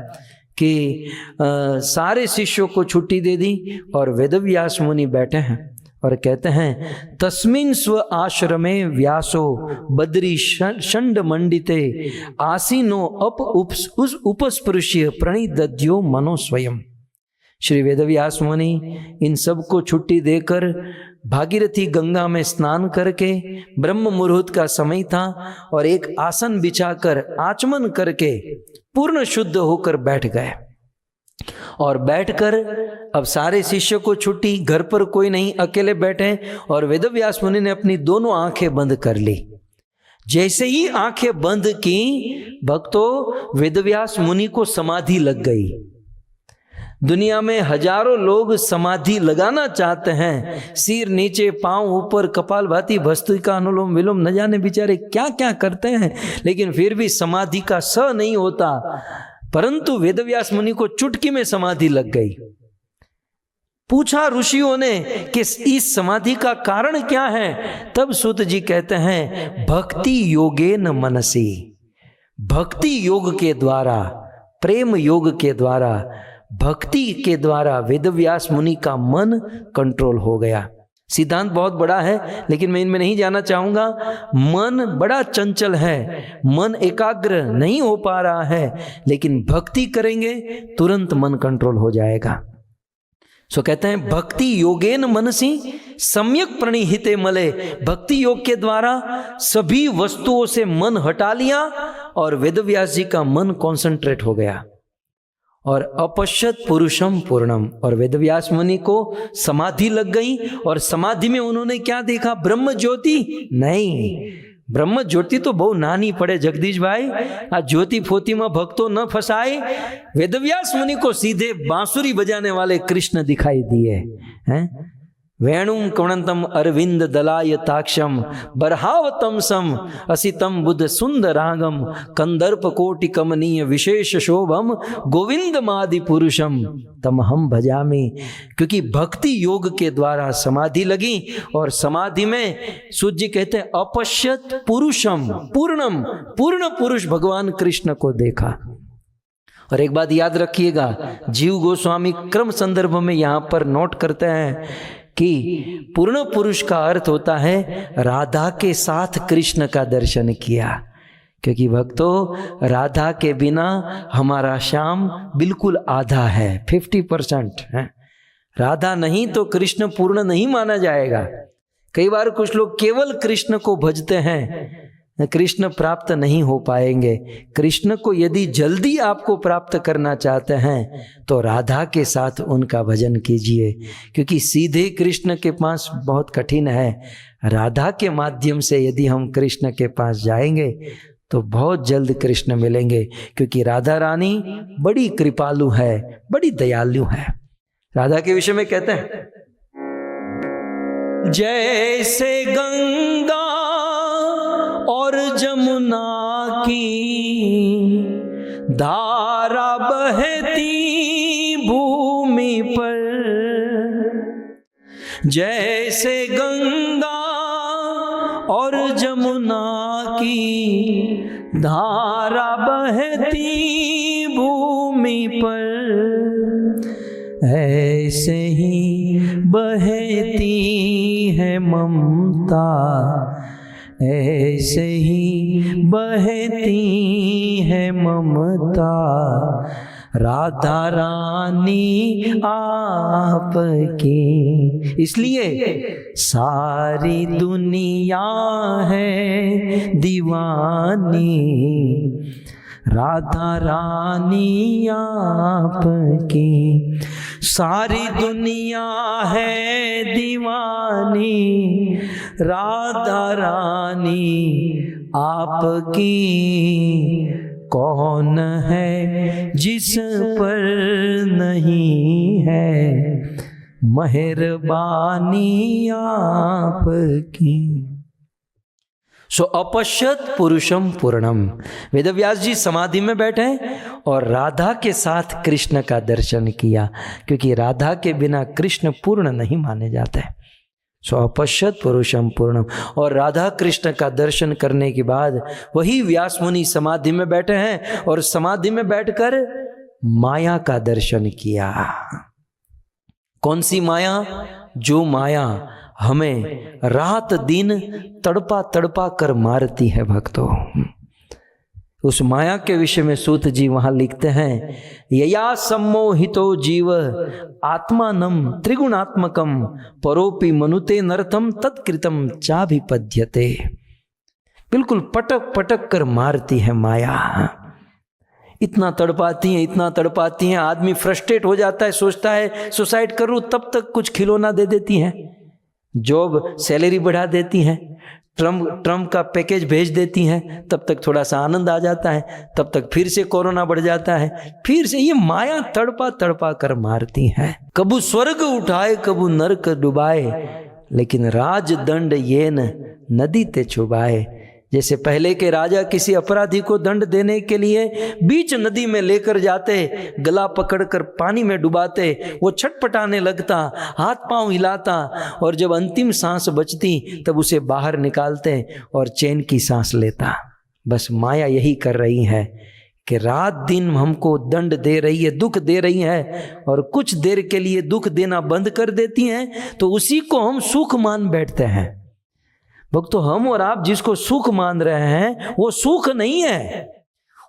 कि सारे शिष्यों को छुट्टी दे दी और वेदव्यास मुनि बैठे हैं और कहते हैं, तस्मिन् स्व आश्रमे व्यासो बद्री षंड मंडिते आसीनो उपस्पृश्य प्रणिदध्यो मनो स्वयं। श्री वेदव्यास मुनि इन सबको छुट्टी देकर भागीरथी गंगा में स्नान करके, ब्रह्म मुहूर्त का समय था, और एक आसन बिछाकर आचमन करके पूर्ण शुद्ध होकर बैठ गए। और बैठकर अब सारे शिष्यों को छुट्टी, घर पर कोई नहीं, अकेले बैठे, और वेदव्यास मुनि ने अपनी दोनों आंखें बंद कर ली। जैसे ही आंखें बंद की, भक्तों, वेदव्यास मुनि को समाधि लग गई। दुनिया में हजारों लोग समाधि लगाना चाहते हैं, सिर नीचे, पांव ऊपर, कपालभाति, भस्त्रिका, अनुलोम विलोम, न जाने बेचारे क्या क्या करते हैं, लेकिन फिर भी समाधि का स नहीं होता। परंतु वेदव्यास मुनि को चुटकी में समाधि लग गई। पूछा ऋषियों ने कि इस समाधि का कारण क्या है? तब सूत जी कहते हैं, भक्ति योगेन मनसी। भक्ति योग के द्वारा, प्रेम योग के द्वारा, भक्ति के द्वारा वेदव्यास मुनि का मन कंट्रोल हो गया। सिद्धांत बहुत बड़ा है, लेकिन मैं इनमें नहीं जाना चाहूंगा। मन बड़ा चंचल है, मन एकाग्र नहीं हो पा रहा है, लेकिन भक्ति करेंगे तुरंत मन कंट्रोल हो जाएगा। सो कहते हैं भक्ति योगेन मनसी सम्यक प्रणिहिते मले। भक्ति योग के द्वारा सभी वस्तुओं से मन हटा लिया और वेदव्यास जी का मन कॉन्सेंट्रेट हो गया। और अपश्यत पुरुषम पूर्णम, और वेदव्यास मुनि को समाधि लग गई और समाधि में उन्होंने क्या देखा? ब्रह्म ज्योति नहीं, ब्रह्म ज्योति तो बहु नानी पड़े जगदीश भाई, आ ज्योति फोती में भक्तों न फंसाए। वेदव्यास मुनि को सीधे बांसुरी बजाने वाले कृष्ण दिखाई दिए हैं। वेणुम कवणंतम अरविंद दलायताक्षम बरहावतम सम असितम बुद्ध सुंदरागम कंदर्प कोटि कमनीय विशेष शोभम गोविंद मादि पुरुषम तम हम भजामी। क्योंकि भक्ति योग के द्वारा समाधि लगी और समाधि में सूर्य जी कहते हैं अपश्यत पुरुषम पूर्णम, पूर्ण पुरुष भगवान कृष्ण को देखा। और एक बात याद रखिएगा, जीव गोस्वामी क्रम संदर्भ में यहां पर नोट करते हैं कि पूर्ण पुरुष का अर्थ होता है राधा के साथ कृष्ण का दर्शन किया। क्योंकि भक्तों राधा के बिना हमारा श्याम बिल्कुल आधा है, 50% है। राधा नहीं तो कृष्ण पूर्ण नहीं माना जाएगा। कई बार कुछ लोग केवल कृष्ण को भजते हैं, कृष्ण प्राप्त नहीं हो पाएंगे। कृष्ण को यदि जल्दी आपको प्राप्त करना चाहते हैं तो राधा के साथ उनका भजन कीजिए, क्योंकि सीधे कृष्ण के पास बहुत कठिन है। राधा के माध्यम से यदि हम कृष्ण के पास जाएंगे तो बहुत जल्द कृष्ण मिलेंगे, क्योंकि राधा रानी बड़ी कृपालु है, बड़ी दयालु है। राधा के विषय में कहते हैं जैसे गंगा और जमुना की धारा बहती भूमि पर, जैसे गंगा और जमुना की धारा बहती भूमि पर, ऐसे ही बहती है ममता, ऐसे ही बहती है ममता, राधा रानी आपकी। इसलिए सारी दुनिया है दीवानी, राधा रानी आपकी। सारी दुनिया है दीवानी, राधा रानी आपकी। कौन है जिस पर नहीं है मेहरबानी आपकी। सो अपश्यत पुरुषम पूर्णम। वेदव्यास जी समाधि में बैठे और राधा के साथ कृष्ण का दर्शन किया, क्योंकि राधा के बिना कृष्ण पूर्ण नहीं माने जाते। सो अपश्यत पुरुषम पूर्णम। और राधा कृष्ण का दर्शन करने के बाद वही व्यास मुनि समाधि में बैठे हैं और समाधि में बैठकर माया का दर्शन किया। कौन सी माया? जो माया हमें रात दिन तड़पा तड़पा कर मारती है भक्तों। उस माया के विषय में सूत जी वहां लिखते हैं, यया सम्मोहितो जीव आत्मानम त्रिगुणात्मकम परोपि मनुते नरतम तत्कृतम चाभिपद्यते। बिल्कुल पटक पटक कर मारती है माया। इतना तड़पाती है, इतना तड़पाती है, आदमी फ्रस्ट्रेट हो जाता है, सोचता है सुसाइड करूं, तब तक कुछ खिलौना दे देती हैं, जॉब सैलरी बढ़ा देती हैं, ट्रम्प का पैकेज भेज देती हैं, तब तक थोड़ा सा आनंद आ जाता है, तब तक फिर से कोरोना बढ़ जाता है, फिर से। ये माया तड़पा तड़पा कर मारती है। कबू स्वर्ग उठाए कबू नरक डुबाए, लेकिन राज दंड ये नदी ते छुबाए। जैसे पहले के राजा किसी अपराधी को दंड देने के लिए बीच नदी में लेकर जाते, गला पकड़कर पानी में डुबाते, वो छटपटाने लगता, हाथ पांव हिलाता, और जब अंतिम सांस बचती तब उसे बाहर निकालते और चैन की सांस लेता। बस माया यही कर रही है कि रात दिन हमको दंड दे रही है, दुख दे रही है, और कुछ देर के लिए दुख देना बंद कर देती हैं तो उसी को हम सुख मान बैठते हैं। भक्तों, हम और आप जिसको सुख मान रहे हैं वो सुख नहीं है,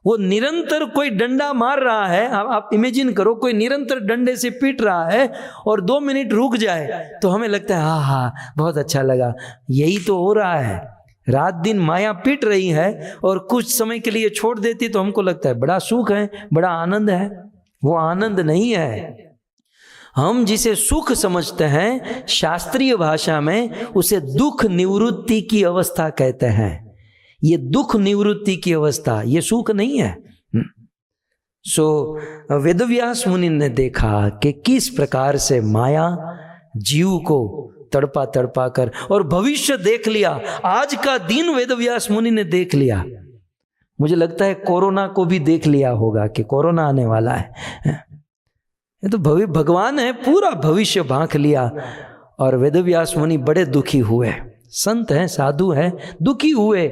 वो निरंतर कोई डंडा मार रहा है, आप इमेजिन करो, कोई निरंतर डंडे से पीट रहा है और 2 मिनट रुक जाए तो हमें लगता है हाँ हाँ बहुत अच्छा लगा। यही तो हो रहा है, रात दिन माया पीट रही है और कुछ समय के लिए छोड़ देती तो हमको लगता है बड़ा सुख है, बड़ा आनंद है। वो आनंद नहीं है। हम जिसे सुख समझते हैं शास्त्रीय भाषा में उसे दुख निवृत्ति की अवस्था कहते हैं। ये दुख निवृत्ति की अवस्था, ये सुख नहीं है। वेदव्यास मुनि ने देखा कि किस प्रकार से माया जीव को तड़पा तड़पा कर, और भविष्य देख लिया, आज का दिन वेदव्यास मुनि ने देख लिया। मुझे लगता है कोरोना को भी देख लिया होगा कि कोरोना आने वाला है। ये तो भगवान है, पूरा भविष्य भांक लिया। और वेदव्यास मुनि बड़े दुखी हुए, संत हैं, साधु हैं, दुखी हुए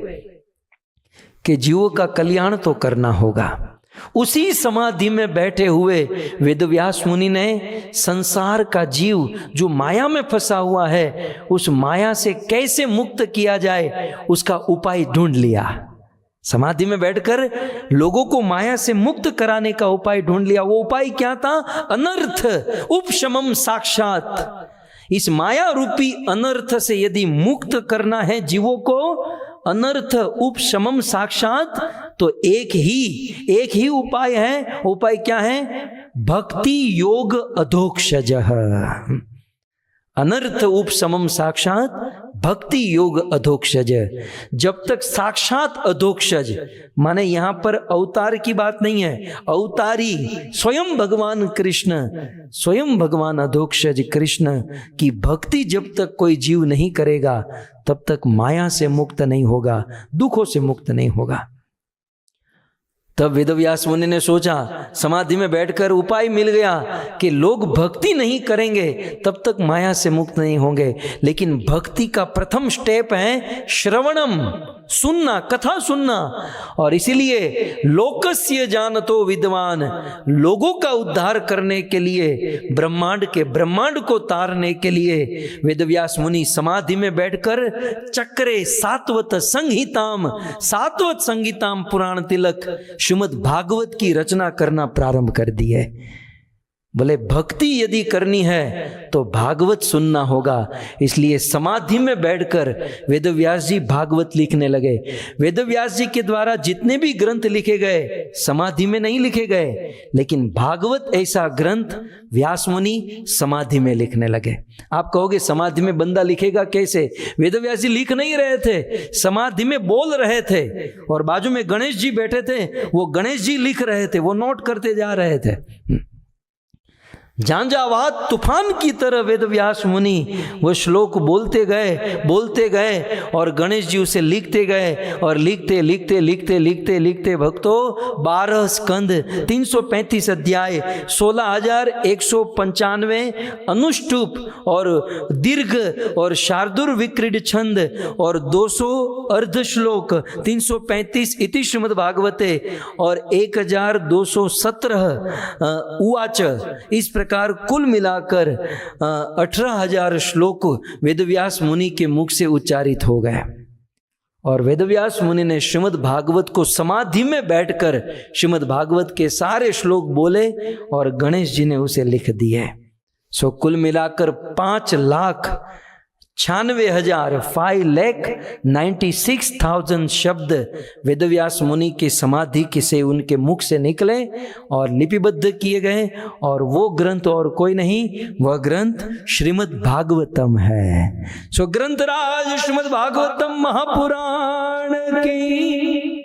कि जीवों का कल्याण तो करना होगा। उसी समाधि में बैठे हुए वेदव्यास मुनि ने संसार का जीव जो माया में फंसा हुआ है, उस माया से कैसे मुक्त किया जाए उसका उपाय ढूंढ लिया। समाधि में बैठकर लोगों को माया से मुक्त कराने का उपाय ढूंढ लिया। वो उपाय क्या था? अनर्थ उपशमम साक्षात। इस माया रूपी अनर्थ से यदि मुक्त करना है जीवों को, अनर्थ उपशमम साक्षात, तो एक ही उपाय है। उपाय क्या है? भक्ति योग अधोक्षजः। अनर्थ उपशमम साक्षात भक्ति योग अधोक्षज। जब तक साक्षात अधोक्षज माने यहां पर अवतार की बात नहीं है, अवतारी स्वयं भगवान कृष्ण, स्वयं भगवान अधोक्षज कृष्ण की भक्ति जब तक कोई जीव नहीं करेगा तब तक माया से मुक्त नहीं होगा, दुखों से मुक्त नहीं होगा। तब वेदव्यास मुनि ने सोचा, समाधि में बैठकर उपाय मिल गया कि लोग भक्ति नहीं करेंगे तब तक माया से मुक्त नहीं होंगे। लेकिन भक्ति का प्रथम स्टेप है श्रवणम, सुनना, कथा सुनना। और इसीलिए लोकस्य जानतो विद्वान, लोगों का उद्धार करने के लिए, ब्रह्मांड को तारने के लिए वेदव्यास मुनि समाधि में बैठकर चक्रे सात्वत संहिताम पुराण तिलक श्रीमद् भागवत की रचना करना प्रारंभ कर दी है। बोले भक्ति यदि करनी है तो भागवत सुनना होगा। इसलिए समाधि में बैठकर वेदव्यास जी भागवत लिखने लगे। वेदव्यास जी के द्वारा जितने भी ग्रंथ लिखे गए समाधि में नहीं लिखे गए, लेकिन भागवत ऐसा ग्रंथ व्यास मुनि समाधि में लिखने लगे। आप कहोगे समाधि में बंदा लिखेगा कैसे? वेदव्यास जी लिख नहीं रहे थे, समाधि में बोल रहे थे और बाजू में गणेश जी बैठे थे, वो गणेश जी लिख रहे थे, वो नोट करते जा रहे थे। झांझावात तूफान की तरह वेदव्यास मुनि वो श्लोक बोलते गए और गणेश जी उसे लिखते गए और लिखते भक्तों 12 स्कंद, 335 अध्याय, 16,195 अनुष्टुप और दीर्घ और शार्दुल विक्रीड छंद और 200 अर्ध श्लोक, 335 इति श्रीमद् भागवते और 1217 उवाच। इस प्रकार कुल मिलाकर 18,000 श्लोक वेदव्यास मुनि के मुख से उच्चारित हो गए। और वेदव्यास मुनि ने श्रीमद् भागवत को समाधि में बैठकर श्रीमद् भागवत के सारे श्लोक बोले और गणेश जी ने उसे लिख दिए। सो कुल मिलाकर 5,96,000 शब्द वेदव्यास मुनि की समाधि से उनके मुख से निकले और लिपिबद्ध किए गए। और वो ग्रंथ और कोई नहीं, वह ग्रंथ श्रीमद् भागवतम है। सो ग्रंथराज श्रीमद् भागवतम महापुराण की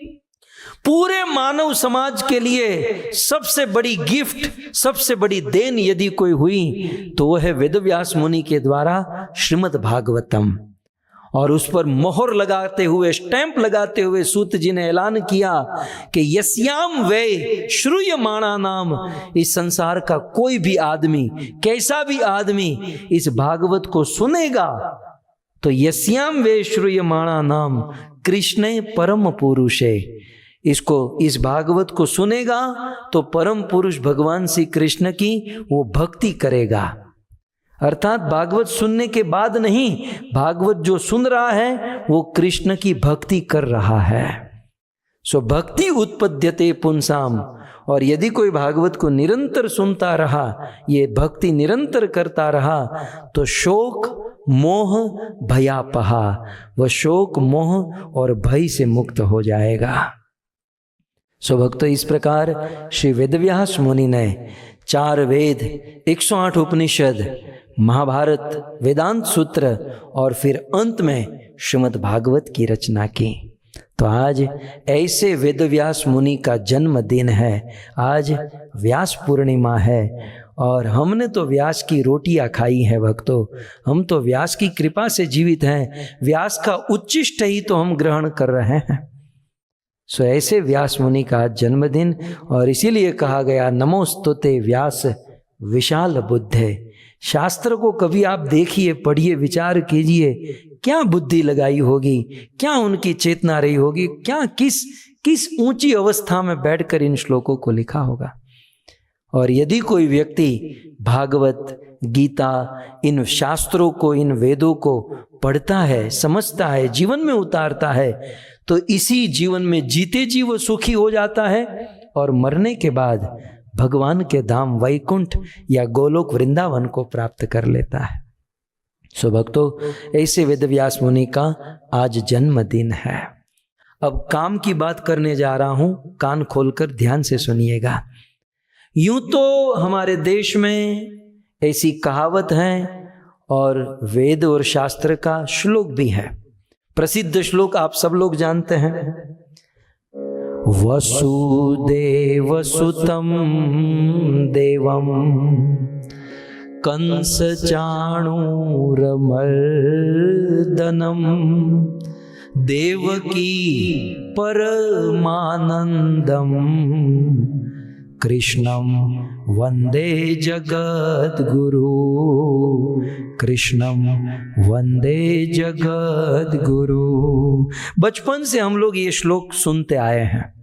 पूरे मानव समाज के लिए सबसे बड़ी गिफ्ट, सबसे बड़ी देन यदि कोई हुई तो वह है वेदव्यास मुनि के द्वारा श्रीमद् भागवतम। और उस पर मोहर लगाते हुए, स्टैंप लगाते हुए सूत जी ने ऐलान किया कि यस्याम वे श्रूयमाणा नाम, इस संसार का कोई भी आदमी, कैसा भी आदमी इस भागवत को सुनेगा तो यस्याम वे श्रूयमाणा नाम कृष्ण परम पुरुषे, इस भागवत को सुनेगा तो परम पुरुष भगवान श्री कृष्ण की वो भक्ति करेगा। अर्थात भागवत सुनने के बाद नहीं, भागवत जो सुन रहा है वो कृष्ण की भक्ति कर रहा है। सो भक्ति उत्पद्यते पुंसाम, और यदि कोई भागवत को निरंतर सुनता रहा, ये भक्ति निरंतर करता रहा, तो शोक मोह भयापहा, वह शोक मोह और भय से मुक्त हो जाएगा। सो भक्तों, इस प्रकार श्री वेदव्यास मुनि ने 4 वेद, 108 उपनिषद, महाभारत, वेदांत सूत्र और फिर अंत में श्रीमद् भागवत की रचना की। तो आज ऐसे वेदव्यास मुनि का जन्मदिन है, आज व्यास पूर्णिमा है, और हमने तो व्यास की रोटियां खाई हैं भक्तों, हम तो व्यास की कृपा से जीवित हैं, व्यास का उच्चिष्ट ही तो हम ग्रहण कर रहे हैं। सो ऐसे व्यास मुनि का जन्मदिन, और इसीलिए कहा गया नमोस्तुते व्यास विशाल बुद्धे। शास्त्र को कभी आप देखिए, पढ़िए, विचार कीजिए, क्या बुद्धि लगाई होगी, क्या उनकी चेतना रही होगी, क्या किस ऊंची अवस्था में बैठकर इन श्लोकों को लिखा होगा। और यदि कोई व्यक्ति भागवत, गीता, इन शास्त्रों को, इन वेदों को पढ़ता है, समझता है, जीवन में उतारता है, तो इसी जीवन में जीते जी वो सुखी हो जाता है, और मरने के बाद भगवान के धाम वैकुंठ या गोलोक वृंदावन को प्राप्त कर लेता है। सो भक्तों, ऐसे वेदव्यास मुनि का आज जन्मदिन है। अब काम की बात करने जा रहा हूं, कान खोलकर ध्यान से सुनिएगा। यूं तो हमारे देश में ऐसी कहावत है, और वेद और शास्त्र का श्लोक भी है। प्रसिद्ध श्लोक आप सब लोग जानते हैं, वसुदेव सुतं देवं कंस चाणूरमर्दनम देवकी परमानंदम कृष्णम वंदे जगद्गुरु, कृष्णम वंदे जगद्गुरु। बचपन से हम लोग ये श्लोक सुनते आए हैं,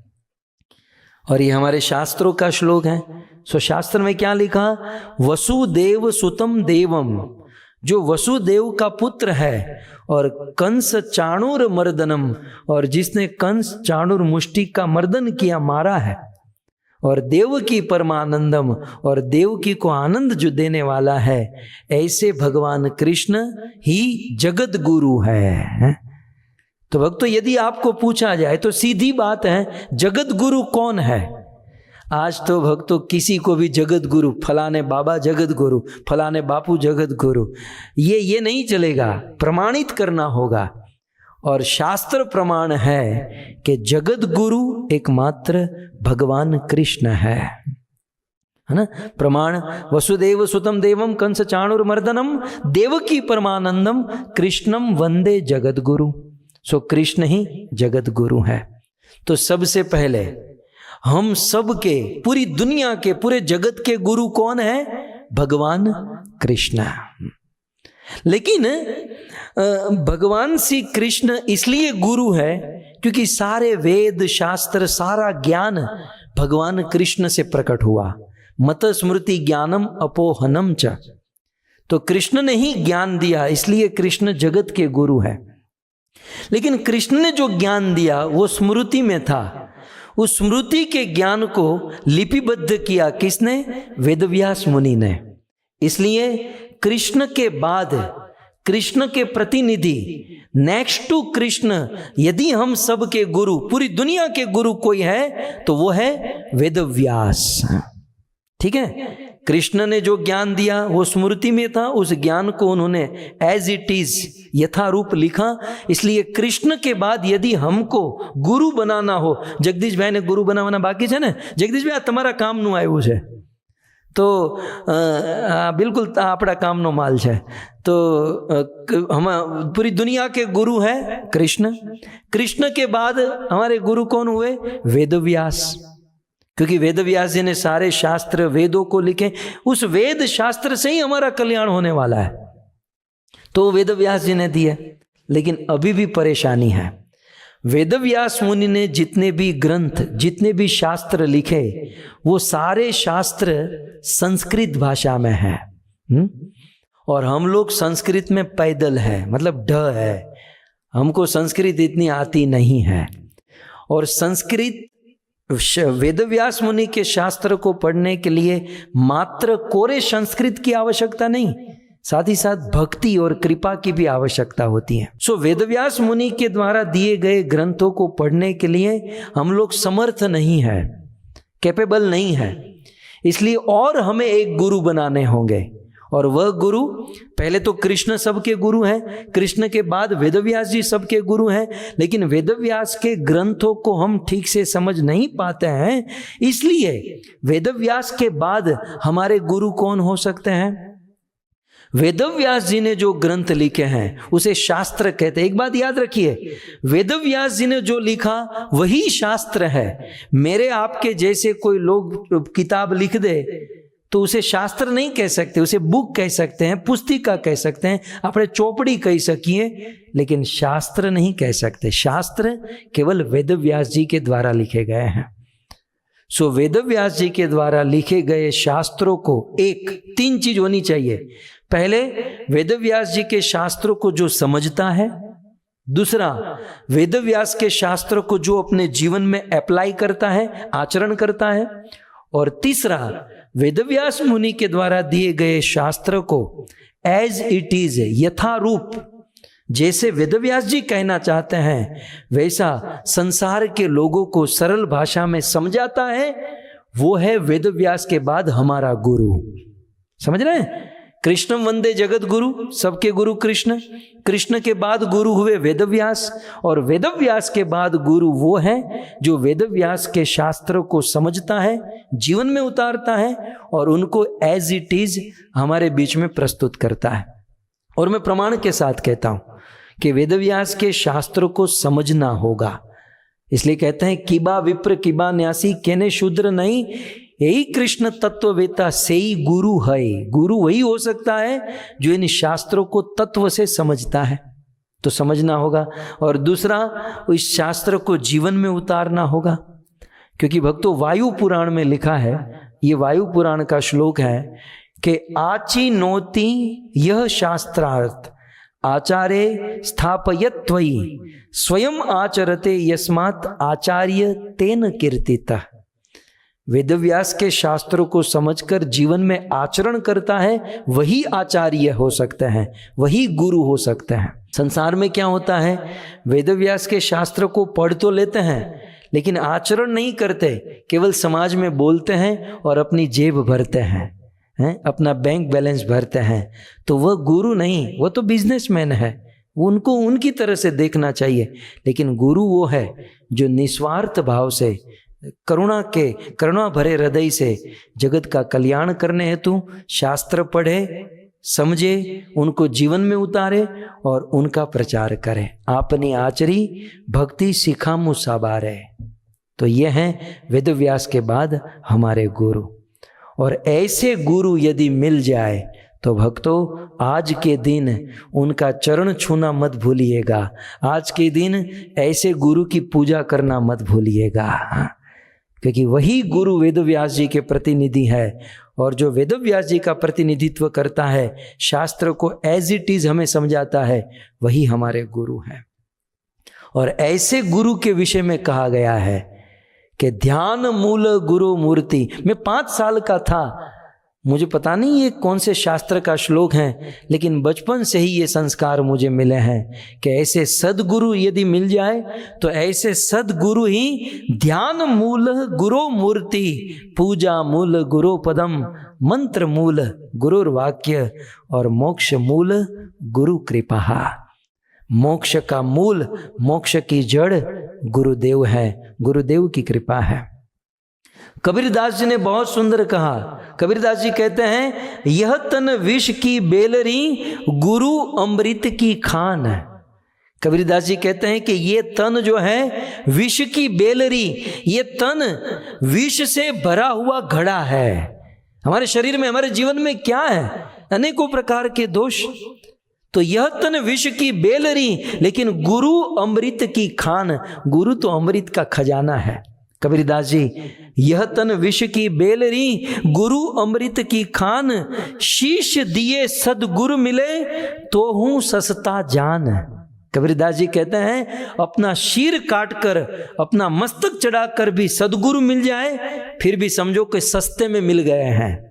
और ये हमारे शास्त्रों का श्लोक है। सो शास्त्र में क्या लिखा? वसुदेव सुतम देवम, जो वसुदेव का पुत्र है, और कंस चाणूर मर्दनम, और जिसने कंस चाणूर मुष्टि का मर्दन किया, मारा है, और देवकी परमानंदम, और देवकी को आनंद जो देने वाला है, ऐसे भगवान कृष्ण ही जगत गुरु है। तो भक्तों, यदि आपको पूछा जाए तो सीधी बात है, जगत गुरु कौन है? आज तो भक्तों किसी को भी जगत गुरु, फलाने बाबा जगत गुरु, फलाने बापू जगत गुरु, ये नहीं चलेगा, प्रमाणित करना होगा। और शास्त्र प्रमाण है कि जगत गुरु एकमात्र भगवान कृष्ण है ना। प्रमाण वसुदेव सुतम देवम कंस चाणूरमर्दनम देवकी परमानंदम कृष्णम वंदे जगत गुरु। सो कृष्ण ही जगत गुरु है। तो सबसे पहले हम सब के, पूरी दुनिया के, पूरे जगत के गुरु कौन है? भगवान कृष्ण। लेकिन भगवान श्री कृष्ण इसलिए गुरु है क्योंकि सारे वेद शास्त्र, सारा ज्ञान भगवान कृष्ण से प्रकट हुआ। मत स्मृति ज्ञानम अपोहनम च, तो कृष्ण ने ही ज्ञान दिया, इसलिए कृष्ण जगत के गुरु है। लेकिन कृष्ण ने जो ज्ञान दिया वो स्मृति में था। उस स्मृति के ज्ञान को लिपिबद्ध किया किसने? वेदव्यास मुनि ने। इसलिए कृष्ण के बाद कृष्ण के प्रतिनिधि, नेक्स्ट टू कृष्ण, यदि हम सब के गुरु, पूरी दुनिया के गुरु कोई है तो वो है वेदव्यास। ठीक है, कृष्ण ने जो ज्ञान दिया वो स्मृति में था, उस ज्ञान को उन्होंने एज इट इज यथारूप लिखा। इसलिए कृष्ण के बाद यदि हमको गुरु बनाना हो, जगदीश भाई ने गुरु बनाना बाकी है ना, जगदीश भाई तुम्हारा काम नु आयु है तो बिल्कुल आपड़ा काम नो माल है। तो हम पूरी दुनिया के गुरु है कृष्ण। कृष्ण के बाद हमारे गुरु कौन हुए? वेदव्यास, क्योंकि वेदव्यास जी ने सारे शास्त्र वेदों को लिखे। उस वेद शास्त्र से ही हमारा कल्याण होने वाला है, तो वेदव्यास जी ने दिए। लेकिन अभी भी परेशानी है। वेदव्यास मुनि ने जितने भी ग्रंथ, जितने भी शास्त्र लिखे, वो सारे शास्त्र संस्कृत भाषा में है। और हम लोग संस्कृत में पैदल है, मतलब ढ है, हमको संस्कृत इतनी आती नहीं है। और संस्कृत वेदव्यास मुनि के शास्त्र को पढ़ने के लिए मात्र कोरे संस्कृत की आवश्यकता नहीं, साथ ही साथ भक्ति और कृपा की भी आवश्यकता होती है। सो वेदव्यास मुनि के द्वारा दिए गए ग्रंथों को पढ़ने के लिए हम लोग समर्थ नहीं है, कैपेबल नहीं है, इसलिए और हमें एक गुरु बनाने होंगे। और वह गुरु, पहले तो कृष्ण सबके गुरु हैं, कृष्ण के बाद वेदव्यास जी सबके गुरु हैं, लेकिन वेदव्यास के ग्रंथों को हम ठीक से समझ नहीं पाते हैं, इसलिए वेदव्यास के बाद हमारे गुरु कौन हो सकते हैं? वेदव्यास जी ने जो ग्रंथ लिखे हैं उसे शास्त्र कहते हैं। एक बात याद रखिए, वेदव्यास जी ने जो लिखा वही शास्त्र है। मेरे आपके जैसे कोई लोग किताब लिख दे तो उसे शास्त्र नहीं कह सकते, उसे बुक कह सकते हैं, पुस्तिका कह सकते हैं, अपने चौपड़ी कह सकिए, लेकिन शास्त्र नहीं कह सकते। शास्त्र केवल वेदव्यास जी के द्वारा लिखे गए हैं। सो वेदव्यास जी के द्वारा लिखे गए शास्त्रों को तीन चीज होनी चाहिए। पहले, वेदव्यास जी के शास्त्रों को जो समझता है, दूसरा, वेदव्यास के शास्त्रों को जो अपने जीवन में अप्लाई करता है, आचरण करता है, और तीसरा, वेदव्यास मुनि के द्वारा दिए गए शास्त्र को एज इट इज, यथारूप, जैसे वेदव्यास जी कहना चाहते हैं वैसा संसार के लोगों को सरल भाषा में समझाता है, वो है वेदव्यास के बाद हमारा गुरु। समझ रहे हैं? कृष्णम वंदे जगत गुरु, सबके गुरु कृष्ण, कृष्ण के बाद गुरु हुए वेदव्यास, और वेदव्यास के बाद गुरु वो है जो वेदव्यास के शास्त्रों को समझता है, जीवन में उतारता है और उनको एज इट इज हमारे बीच में प्रस्तुत करता है। और मैं प्रमाण के साथ कहता हूं कि वेदव्यास के शास्त्रों को समझना होगा, इसलिए कहते हैं किबा विप्र किबा न्यासी केने शूद्र नहीं, यही कृष्ण तत्ववेता से ही गुरु है। गुरु वही हो सकता है जो इन शास्त्रों को तत्व से समझता है, तो समझना होगा। और दूसरा, इस शास्त्र को जीवन में उतारना होगा, क्योंकि भक्तों वायु पुराण में लिखा है, ये वायु पुराण का श्लोक है कि आची नोति यह शास्त्रार्थ आचार्य स्थापयत्वयि स्वयं आचरते यस्मात् आचार्य तेन कीर्तितः। वेदव्यास के शास्त्रों को समझकर जीवन में आचरण करता है वही आचार्य हो सकते हैं, वही गुरु हो सकते हैं। संसार में क्या होता है, वेदव्यास के शास्त्र को पढ़ तो लेते हैं लेकिन आचरण नहीं करते, केवल समाज में बोलते हैं और अपनी जेब भरते हैं, अपना बैंक बैलेंस भरते हैं, तो वह गुरु नहीं, वह तो बिजनेसमैन है, उनको उनकी तरह से देखना चाहिए। लेकिन गुरु वो है जो निस्वार्थ भाव से, करुणा भरे हृदय से जगत का कल्याण करने हेतु शास्त्र पढ़े, समझे, उनको जीवन में उतारे और उनका प्रचार करे। आपने आचरी भक्ति सिखा मुसाबारे। तो ये हैं वेदव्यास के बाद हमारे गुरु। और ऐसे गुरु यदि मिल जाए तो भक्तों, आज के दिन उनका चरण छूना मत भूलिएगा। आज के दिन ऐसे गुरु की पूजा करना मत भूलिएगा, क्योंकि वही गुरु वेदव्यास जी के प्रतिनिधि है। और जो वेदव्यास जी का प्रतिनिधित्व करता है, शास्त्र को एज इट इज हमें समझाता है, वही हमारे गुरु हैं। और ऐसे गुरु के विषय में कहा गया है कि ध्यान मूल गुरु मूर्ति। मैं 5 साल का था, मुझे पता नहीं ये कौन से शास्त्र का श्लोक है, लेकिन बचपन से ही ये संस्कार मुझे मिले हैं कि ऐसे सदगुरु यदि मिल जाए तो ऐसे सदगुरु ही ध्यान मूल गुरु मूर्ति, पूजा मूल गुरु पदम, मंत्र मूल गुरुर वाक्य और मोक्ष मूल गुरु कृपा। मोक्ष का मूल, मोक्ष की जड़ गुरुदेव है, गुरुदेव की कृपा है। कबीरदास जी ने बहुत सुंदर कहा। कबीरदास जी कहते हैं, यह तन विष की बेलरी, गुरु अमृत की खान। कबीरदास जी कहते हैं कि ये तन जो है विष की बेलरी, ये तन विष से भरा हुआ घड़ा है। हमारे शरीर में, हमारे जीवन में क्या है? अनेकों प्रकार के दोष। तो यह तन विष की बेलरी, लेकिन गुरु अमृत की खान। गुरु तो अमृत का खजाना है। कबीरदास जी, यह तन विष की बेलरी, गुरु अमृत की खान, शीश दिए सदगुरु मिले तो हूं सस्ता जान। कबीरदास जी कहते हैं अपना शीर काट कर अपना मस्तक चढ़ाकर भी सदगुरु मिल जाए फिर भी समझो कि सस्ते में मिल गए हैं,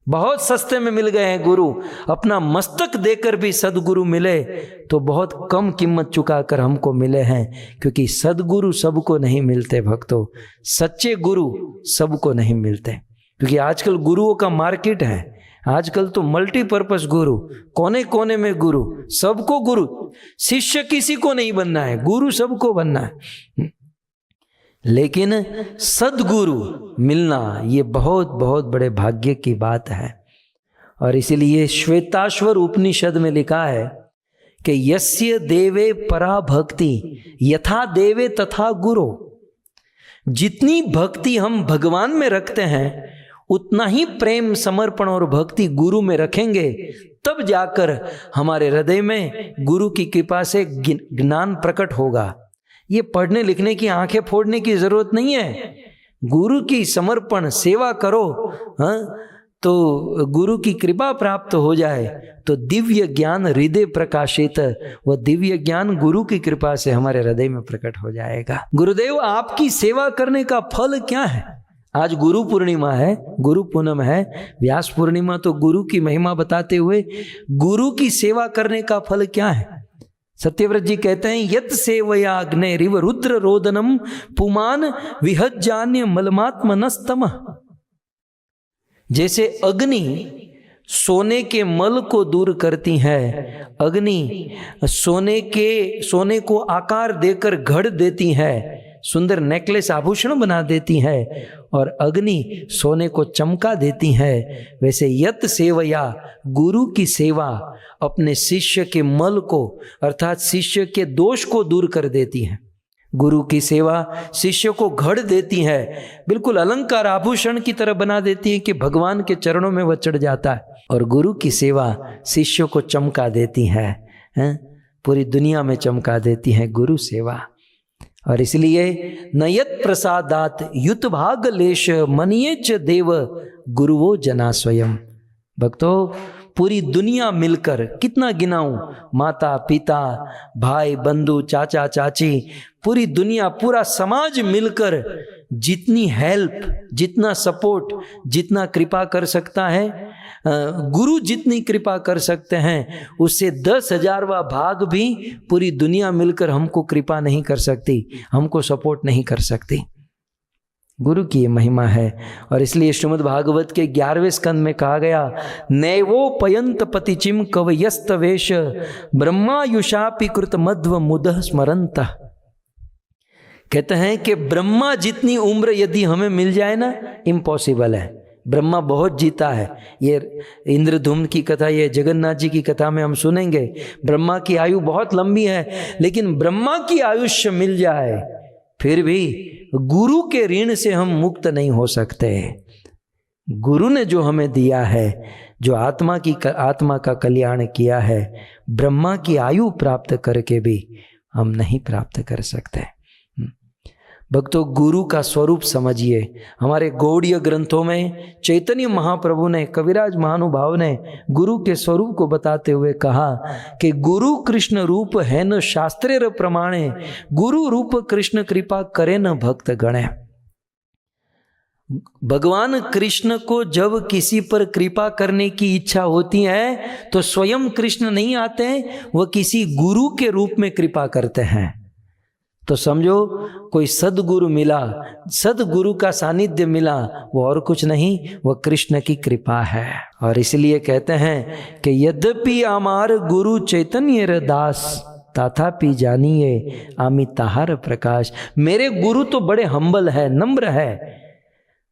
बहुत सस्ते में मिल गए हैं गुरु। अपना मस्तक देकर भी सदगुरु मिले तो बहुत कम कीमत चुकाकर हमको मिले हैं, क्योंकि सदगुरु सबको नहीं मिलते भक्तों, सच्चे गुरु सबको नहीं मिलते। क्योंकि आजकल गुरुओं का मार्केट है, आजकल तो मल्टीपर्पस गुरु, कोने कोने में गुरु, सबको गुरु। शिष्य किसी को नहीं बनना है, गुरु सबको बनना है। लेकिन सदगुरु मिलना ये बहुत बहुत बड़े भाग्य की बात है। और इसीलिए श्वेताश्वर उपनिषद में लिखा है कि यस्य देवे परा भक्ति यथा देवे तथा गुरु। जितनी भक्ति हम भगवान में रखते हैं उतना ही प्रेम, समर्पण और भक्ति गुरु में रखेंगे, तब जाकर हमारे हृदय में गुरु की कृपा से ज्ञान प्रकट होगा। ये पढ़ने लिखने की आंखें फोड़ने की जरूरत नहीं है। गुरु की समर्पण सेवा करो, तो गुरु की कृपा प्राप्त हो जाए तो दिव्य ज्ञान हृदय प्रकाशित, वह दिव्य ज्ञान गुरु की कृपा से हमारे हृदय में प्रकट हो जाएगा। गुरुदेव आपकी सेवा करने का फल क्या है? आज गुरु पूर्णिमा है, गुरु पूनम है, व्यास पूर्णिमा, तो गुरु की महिमा बताते हुए गुरु की सेवा करने का फल क्या है? सत्यव्रत जी कहते हैं यत सेवया अग्निरिव रुद्र रोदनम पुमान विहज्जान्य मलमात्मनस्तम। जैसे अग्नि सोने के मल को दूर करती है, अग्नि सोने को आकार देकर घड़ देती है, सुंदर नेकलेस आभूषण बना देती है, और अग्नि सोने को चमका देती है। वैसे यत सेवया गुरु की सेवा अपने शिष्य के मल को अर्थात शिष्य के दोष को दूर कर देती है। गुरु की सेवा शिष्य को घड़ देती है, बिल्कुल अलंकार आभूषण की तरह बना देती है कि भगवान के चरणों में वह चढ़ जाता है। और गुरु की सेवा शिष्य को चमका देती है, पूरी दुनिया में चमका देती है गुरु सेवा। और इसलिए नयत प्रसादात युत भाग लेश मनियेच देव गुरुवो जना स्वयं। भक्तों पूरी दुनिया मिलकर, कितना गिनाऊं, माता पिता भाई बंधु चाचा चाची, पूरी दुनिया पूरा समाज मिलकर जितनी हेल्प, जितना सपोर्ट, जितना कृपा कर सकता है, गुरु जितनी कृपा कर सकते हैं उससे 10,000वां भाग भी पूरी दुनिया मिलकर हमको कृपा नहीं कर सकती, हमको सपोर्ट नहीं कर सकती। गुरु की ये महिमा है। और इसलिए श्रीमद् भागवत के 11वें स्कंद में कहा गया नैवो पयंत पतिचिम कवयस्त वेश ब्रह्मायुषापि कृत मध्व मुदः स्मरंत। कहते हैं कि ब्रह्मा जितनी उम्र यदि हमें मिल जाए ना, इम्पॉसिबल है। ब्रह्मा बहुत जीता है, ये इंद्रधूम्न की कथा, ये जगन्नाथ जी की कथा में हम सुनेंगे। ब्रह्मा की आयु बहुत लंबी है, लेकिन ब्रह्मा की आयुष्य मिल जाए फिर भी गुरु के ऋण से हम मुक्त नहीं हो सकते। गुरु ने जो हमें दिया है, जो आत्मा का कल्याण किया है, ब्रह्मा की आयु प्राप्त करके भी हम नहीं प्राप्त कर सकते। भक्तों गुरु का स्वरूप समझिए। हमारे गौड़ीय ग्रंथों में चैतन्य महाप्रभु ने, कविराज महानुभाव ने गुरु के स्वरूप को बताते हुए कहा कि गुरु कृष्ण रूप है न शास्त्रेर प्रमाणे, गुरु रूप कृष्ण कृपा करे न भक्त गणे। भगवान कृष्ण को जब किसी पर कृपा करने की इच्छा होती है तो स्वयं कृष्ण नहीं आते, वह किसी गुरु के रूप में कृपा करते हैं। तो समझो कोई सदगुरु मिला, सदगुरु का सानिध्य मिला, वो और कुछ नहीं, वह कृष्ण की कृपा है। और इसलिए कहते हैं कि यद्यपि आमार गुरु चैतन्य दास तथापि जानिए आमी ताहार प्रकाश। मेरे गुरु तो बड़े हम्बल है, नम्र है।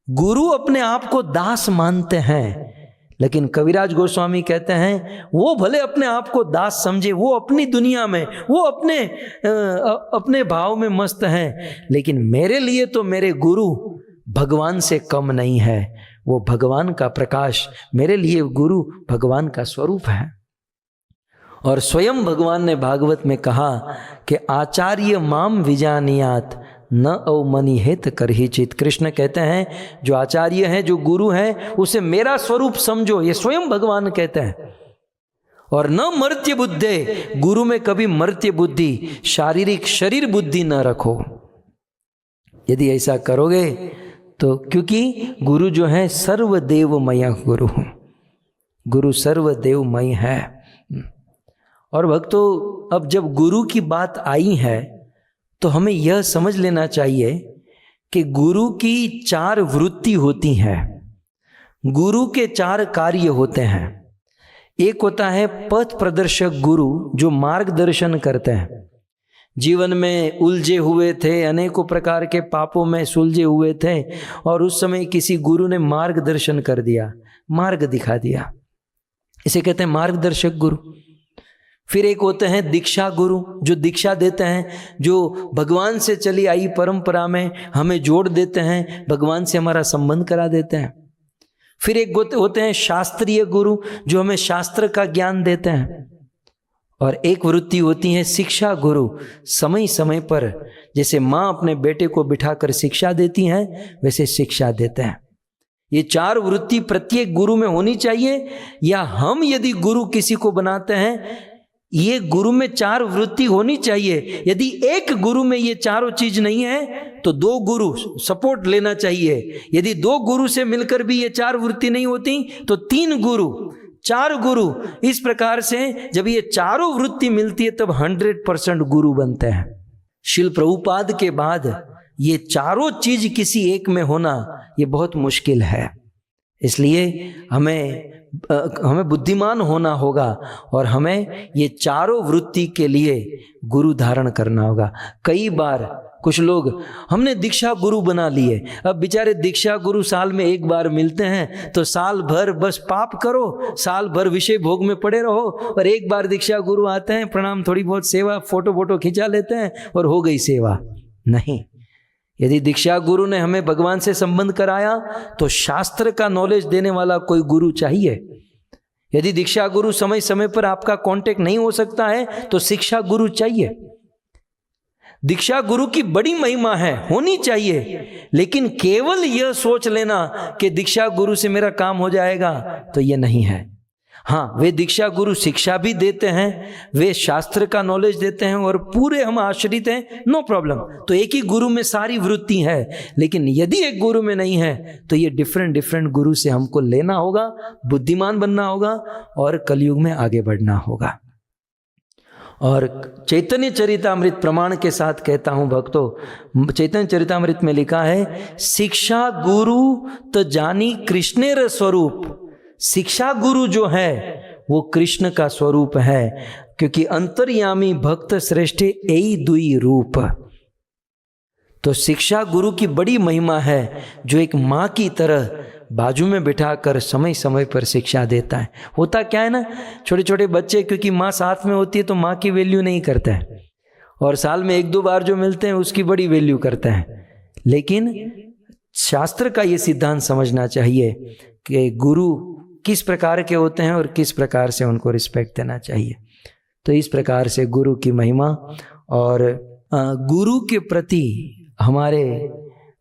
गुरु अपने आप को दास मानते हैं, लेकिन कविराज गोस्वामी कहते हैं वो भले अपने आप को दास समझे, वो अपनी दुनिया में, वो अपने भाव में मस्त हैं, लेकिन मेरे लिए तो मेरे गुरु भगवान से कम नहीं है। वो भगवान का प्रकाश, मेरे लिए गुरु भगवान का स्वरूप है। और स्वयं भगवान ने भागवत में कहा कि आचार्य माम विजानियात न अवमनि हेत करही चित। कृष्ण कहते हैं जो आचार्य हैं, जो गुरु हैं, उसे मेरा स्वरूप समझो, ये स्वयं भगवान कहते हैं। और न मर्त्य बुद्धे, गुरु में कभी मर्त्य बुद्धि, शारीरिक शरीर बुद्धि न रखो। यदि ऐसा करोगे तो, क्योंकि गुरु जो है सर्वदेवमय गुरु, गुरु सर्वदेवमय है। और भक्तों, अब जब गुरु की बात आई है तो हमें यह समझ लेना चाहिए कि गुरु की 4 वृत्ति होती हैं, गुरु के 4 कार्य होते हैं। एक होता है पथ प्रदर्शक गुरु, जो मार्गदर्शन करते हैं। जीवन में उलझे हुए थे, अनेकों प्रकार के पापों में सुलझे हुए थे, और उस समय किसी गुरु ने मार्गदर्शन कर दिया, मार्ग दिखा दिया, इसे कहते हैं मार्गदर्शक गुरु। फिर एक होते हैं दीक्षा गुरु, जो दीक्षा देते हैं, जो भगवान से चली आई परंपरा में हमें जोड़ देते हैं, भगवान से हमारा संबंध करा देते हैं। फिर एक होते हैं शास्त्रीय गुरु, जो हमें शास्त्र का ज्ञान देते हैं। और एक वृत्ति होती है शिक्षा गुरु, समय समय पर जैसे माँ अपने बेटे को बिठाकर शिक्षा देती हैं, वैसे शिक्षा देते हैं। ये 4 वृत्ति प्रत्येक गुरु में होनी चाहिए, या हम यदि गुरु किसी को बनाते हैं, ये गुरु में 4 वृत्ति होनी चाहिए। यदि एक गुरु में ये चारों चीज नहीं है तो 2 गुरु सपोर्ट लेना चाहिए। यदि 2 गुरु से मिलकर भी ये 4 वृत्ति नहीं होती तो 3 गुरु, 4 गुरु, इस प्रकार से जब ये चारों वृत्ति मिलती है तब 100% गुरु बनते हैं। शिल प्रभुपाद के बाद ये चारों चीज किसी एक में होना ये बहुत मुश्किल है। इसलिए हमें बुद्धिमान होना होगा और हमें ये चारों वृत्ति के लिए गुरु धारण करना होगा। कई बार कुछ लोग हमने दीक्षा गुरु बना लिए, अब बेचारे दीक्षा गुरु साल में एक बार मिलते हैं तो साल भर बस पाप करो, साल भर विषय भोग में पड़े रहो, और एक बार दीक्षा गुरु आते हैं, प्रणाम, थोड़ी बहुत सेवा, फोटो खिंचा लेते हैं और हो गई सेवा। नहीं, यदि दीक्षा गुरु ने हमें भगवान से संबंध कराया तो शास्त्र का नॉलेज देने वाला कोई गुरु चाहिए। यदि दीक्षा गुरु समय समय पर आपका कांटेक्ट नहीं हो सकता है तो शिक्षा गुरु चाहिए। दीक्षा गुरु की बड़ी महिमा है, होनी चाहिए, लेकिन केवल यह सोच लेना कि दीक्षा गुरु से मेरा काम हो जाएगा तो यह नहीं है। हाँ, वे दीक्षा गुरु शिक्षा भी देते हैं, वे शास्त्र का नॉलेज देते हैं और पूरे हम आश्रित हैं, नो प्रॉब्लम। तो एक ही गुरु में सारी वृत्ति है, लेकिन यदि एक गुरु में नहीं है तो ये डिफरेंट गुरु से हमको लेना होगा, बुद्धिमान बनना होगा और कलयुग में आगे बढ़ना होगा। और चैतन्य चरितामृत प्रमाण के साथ कहता हूं भक्तों, चैतन्य चरितामृत में लिखा है, शिक्षा गुरु तो जानी कृष्णेर स्वरूप। शिक्षा गुरु जो है वो कृष्ण का स्वरूप है, क्योंकि अंतर्यामी भक्त श्रेष्ठ एई दुई रूप। तो शिक्षा गुरु की बड़ी महिमा है, जो एक माँ की तरह बाजू में बिठाकर समय समय पर शिक्षा देता है। होता क्या है ना, छोटे छोटे बच्चे क्योंकि माँ साथ में होती है तो माँ की वैल्यू नहीं करते हैं, और साल में 1-2 बार जो मिलते हैं उसकी बड़ी वैल्यू करते हैं। लेकिन शास्त्र का ये सिद्धांत समझना चाहिए कि गुरु किस प्रकार के होते हैं और किस प्रकार से उनको रिस्पेक्ट देना चाहिए। तो इस प्रकार से गुरु की महिमा और गुरु के प्रति हमारे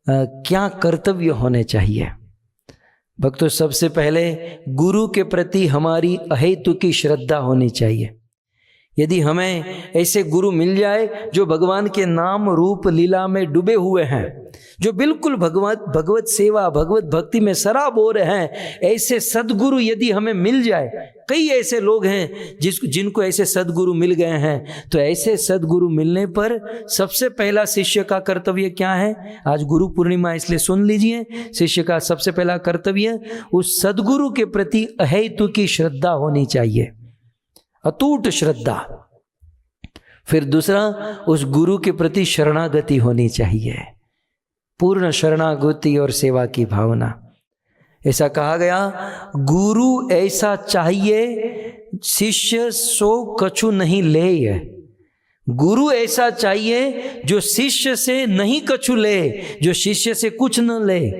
क्या कर्तव्य होने चाहिए। भक्तों, सबसे पहले गुरु के प्रति हमारी अहेतु की श्रद्धा होनी चाहिए। यदि हमें ऐसे गुरु मिल जाए जो भगवान के नाम रूप लीला में डूबे हुए हैं, जो बिल्कुल भगवत सेवा भगवत भक्ति में सराबोर हैं, ऐसे सदगुरु यदि हमें मिल जाए, कई ऐसे लोग हैं जिनको ऐसे सदगुरु मिल गए हैं, तो ऐसे सदगुरु मिलने पर सबसे पहला शिष्य का कर्तव्य क्या है? आज गुरु पूर्णिमा इसलिए सुन लीजिए, शिष्य का सबसे पहला कर्तव्य उस सदगुरु के प्रति अहेतु की श्रद्धा होनी चाहिए, अटूट श्रद्धा। फिर दूसरा, उस गुरु के प्रति शरणागति होनी चाहिए, पूर्ण शरणागति और सेवा की भावना। ऐसा कहा गया, गुरु ऐसा चाहिए शिष्य सो कछु नहीं ले। गुरु ऐसा चाहिए जो शिष्य से नहीं कछु ले, जो शिष्य से कुछ न ले।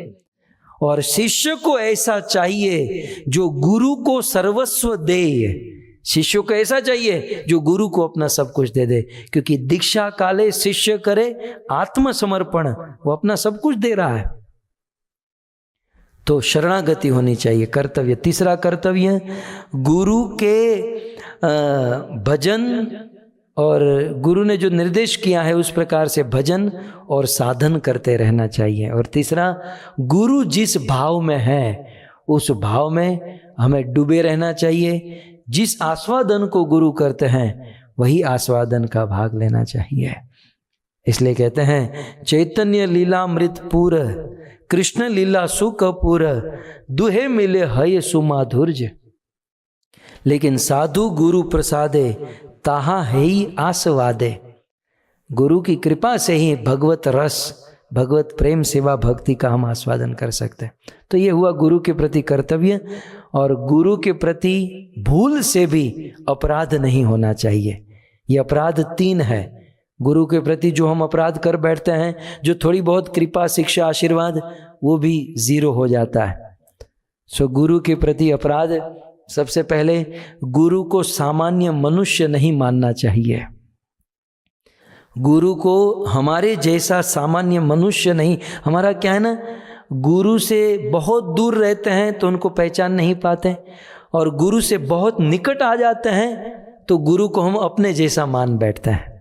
और शिष्य को ऐसा चाहिए जो गुरु को सर्वस्व दे। शिष्य को ऐसा चाहिए जो गुरु को अपना सब कुछ दे दे, क्योंकि दीक्षा काले शिष्य करे आत्मसमर्पण, वो अपना सब कुछ दे रहा है। तो शरणागति होनी चाहिए, कर्तव्य। तीसरा कर्तव्य, गुरु के भजन, और गुरु ने जो निर्देश किया है उस प्रकार से भजन और साधन करते रहना चाहिए। और तीसरा, गुरु जिस भाव में है उस भाव में हमें डूबे रहना चाहिए। जिस आस्वादन को गुरु करते हैं वही आस्वादन का भाग लेना चाहिए। इसलिए कहते हैं, चैतन्य लीलामृत पूर, कृष्ण लीला सुकपूर, दुहे मिले हय सुमाधुर्य। लेकिन साधु गुरु प्रसादे, ताहा है ही आस्वादे। गुरु की कृपा से ही भगवत रस, भगवत प्रेम सेवा भक्ति का हम आस्वादन कर सकते हैं। तो ये हुआ गुरु के प्रति कर्तव्य। और गुरु के प्रति भूल से भी अपराध नहीं होना चाहिए। ये अपराध 3 है गुरु के प्रति जो हम अपराध कर बैठते हैं, जो थोड़ी बहुत कृपा शिक्षा आशीर्वाद वो भी 0 हो जाता है। सो गुरु के प्रति अपराध, सबसे पहले गुरु को सामान्य मनुष्य नहीं मानना चाहिए। गुरु को हमारे जैसा सामान्य मनुष्य नहीं, हमारा क्या है ना, गुरु से बहुत दूर रहते हैं तो उनको पहचान नहीं पाते, और गुरु से बहुत निकट आ जाते हैं तो गुरु को हम अपने जैसा मान बैठते हैं।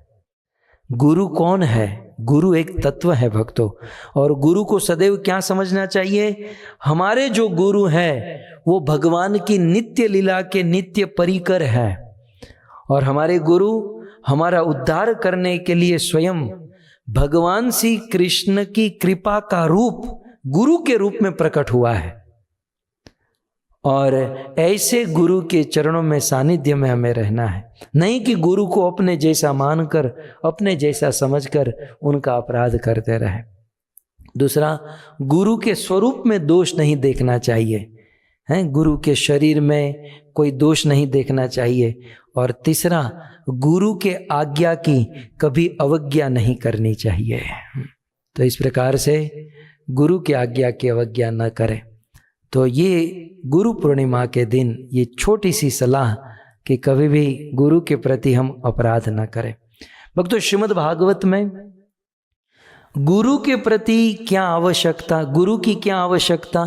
गुरु कौन है? गुरु एक तत्व है भक्तों। और गुरु को सदैव क्या समझना चाहिए? हमारे जो गुरु हैं वो भगवान की नित्य लीला के नित्य परिकर है, और हमारे गुरु हमारा उद्धार करने के लिए स्वयं भगवान श्री कृष्ण की कृपा का रूप गुरु के रूप में प्रकट हुआ है। और ऐसे गुरु के चरणों में सानिध्य में हमें रहना है, नहीं कि गुरु को अपने जैसा मानकर, अपने जैसा समझकर उनका अपराध करते रहे। दूसरा, गुरु के स्वरूप में दोष नहीं देखना चाहिए, हैं, गुरु के शरीर में कोई दोष नहीं देखना चाहिए। और तीसरा, गुरु के आज्ञा की कभी अवज्ञा नहीं करनी चाहिए। तो इस प्रकार से गुरु के आज्ञा की अवज्ञा न करें। तो ये गुरु पूर्णिमा के दिन ये छोटी सी सलाह कि कभी भी गुरु के प्रति हम अपराध न करें। भक्तों, श्रीमद् भागवत में गुरु के प्रति क्या आवश्यकता, गुरु की क्या आवश्यकता,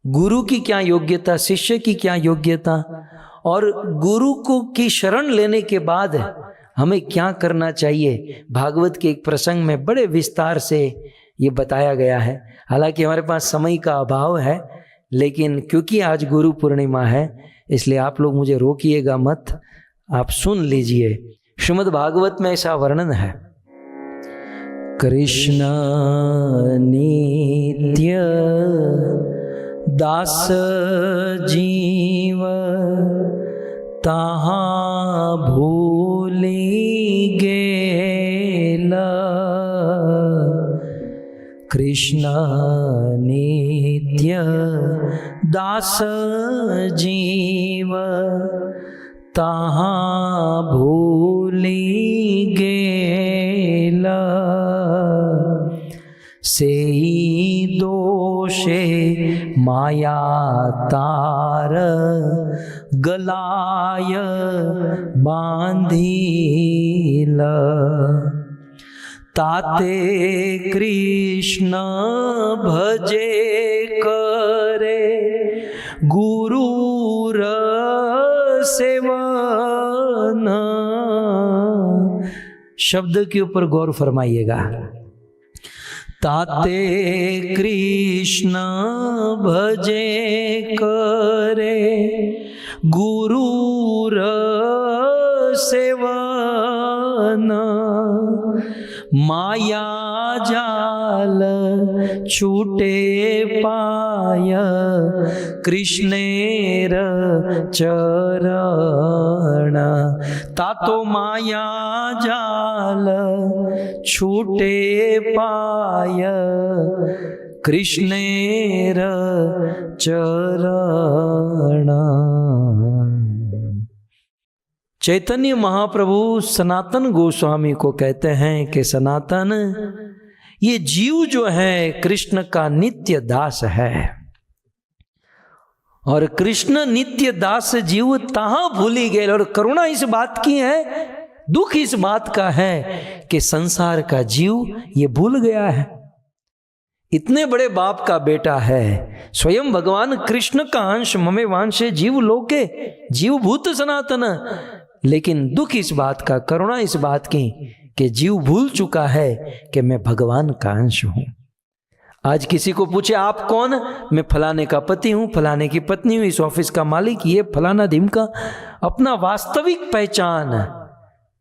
गुरु की क्या योग्यता, शिष्य की क्या योग्यता, और गुरु को की शरण लेने के बाद हमें क्या करना चाहिए, भागवत के एक प्रसंग में बड़े विस्तार से ये बताया गया है। हालांकि हमारे पास समय का अभाव है, लेकिन क्योंकि आज गुरु पूर्णिमा है इसलिए आप लोग मुझे रोकिएगा मत, आप सुन लीजिए। श्रीमद् भागवत में ऐसा वर्णन है, कृष्ण नित्य दास जीव, ताहा भूली गेला। कृष्ण नित्य दास जीव, ताहा भूली गेला। सेई दोषे माया तार, गलाय बांधीला। ताते कृष्ण भजे करे, गुरुर सेवन। शब्द के ऊपर गौर फरमाइएगा। ताते कृष्ण भजे करे, गुरुर सेवन। माया जाल छूटे पाय, कृष्णेर चरण। तातो माया जाल छूटे पाय, कृष्णेर चरण। चैतन्य महाप्रभु सनातन गोस्वामी को कहते हैं कि सनातन, ये जीव जो है कृष्ण का नित्य दास है, और कृष्ण नित्य दास जीव ताहा भूली गए। और करुणा इस बात की है, दुख इस बात का है कि संसार का जीव ये भूल गया है। इतने बड़े बाप का बेटा है, स्वयं भगवान कृष्ण का अंश, ममे वांशे जीव लोके, जीव भूत सनातन। लेकिन दुख इस बात का, करुणा इस बात की कि जीव भूल चुका है कि मैं भगवान का अंश हूं। आज किसी को पूछे आप कौन, मैं फलाने का पति हूं, फलाने की पत्नी हूं, इस ऑफिस का मालिक, ये फलाना ढिमका। अपना वास्तविक पहचान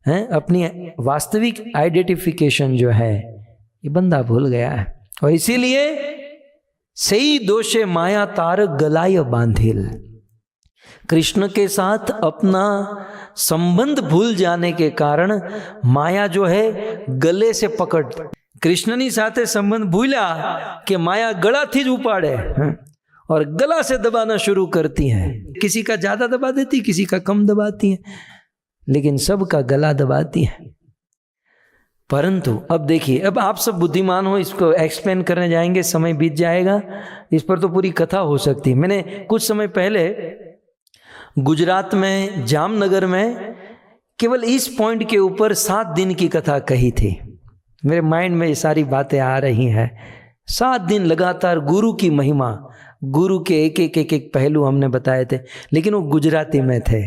है, अपनी वास्तविक आइडेंटिफिकेशन जो है, ये बंदा भूल गया है। और इसीलिए सही दोषे माया तार गलाय बांधिल, कृष्ण के साथ अपना संबंध भूल जाने के कारण माया जो है गले से पकड़, कृष्णनी साथे संबंध भूला कि माया गला थी उपाड़े और गला से दबाना शुरू करती है। किसी का ज्यादा दबा देती, किसी का कम दबाती है, लेकिन सबका गला दबाती है। परंतु अब देखिए, अब आप सब बुद्धिमान हो, इसको एक्सप्लेन करने जाएंगे समय बीत जाएगा, इस पर तो पूरी कथा हो सकती है। मैंने कुछ समय पहले गुजरात में जामनगर में केवल इस पॉइंट के ऊपर 7 दिन की कथा कही थी। मेरे माइंड में ये सारी बातें आ रही हैं। 7 दिन लगातार गुरु की महिमा, गुरु के एक एक पहलू हमने बताए थे, लेकिन वो गुजराती में थे,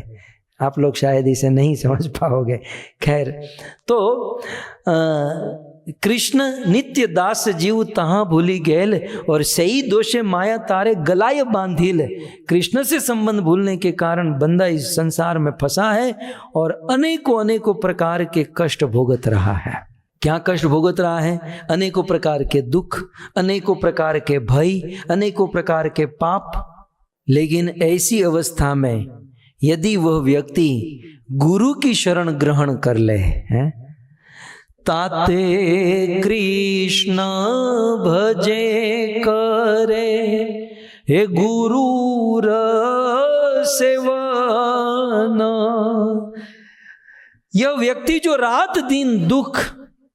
आप लोग शायद इसे नहीं समझ पाओगे। खैर, तो कृष्ण नित्य दास जीव तहां भूली गेल और सही दोषे माया तारे गलाय बांधिल। कृष्ण से संबंध भूलने के कारण बंदा इस संसार में फंसा है और अनेकों प्रकार के कष्ट भोगत रहा है। क्या कष्ट भोगत रहा है? अनेकों प्रकार के दुख, अनेकों प्रकार के भय, अनेकों प्रकार के पाप। लेकिन ऐसी अवस्था में यदि वह व्यक्ति गुरु की शरण ग्रहण कर ले, हैं, ताते कृष्ण भजे करे हे गुरु सेवन। यह व्यक्ति जो रात दिन दुख,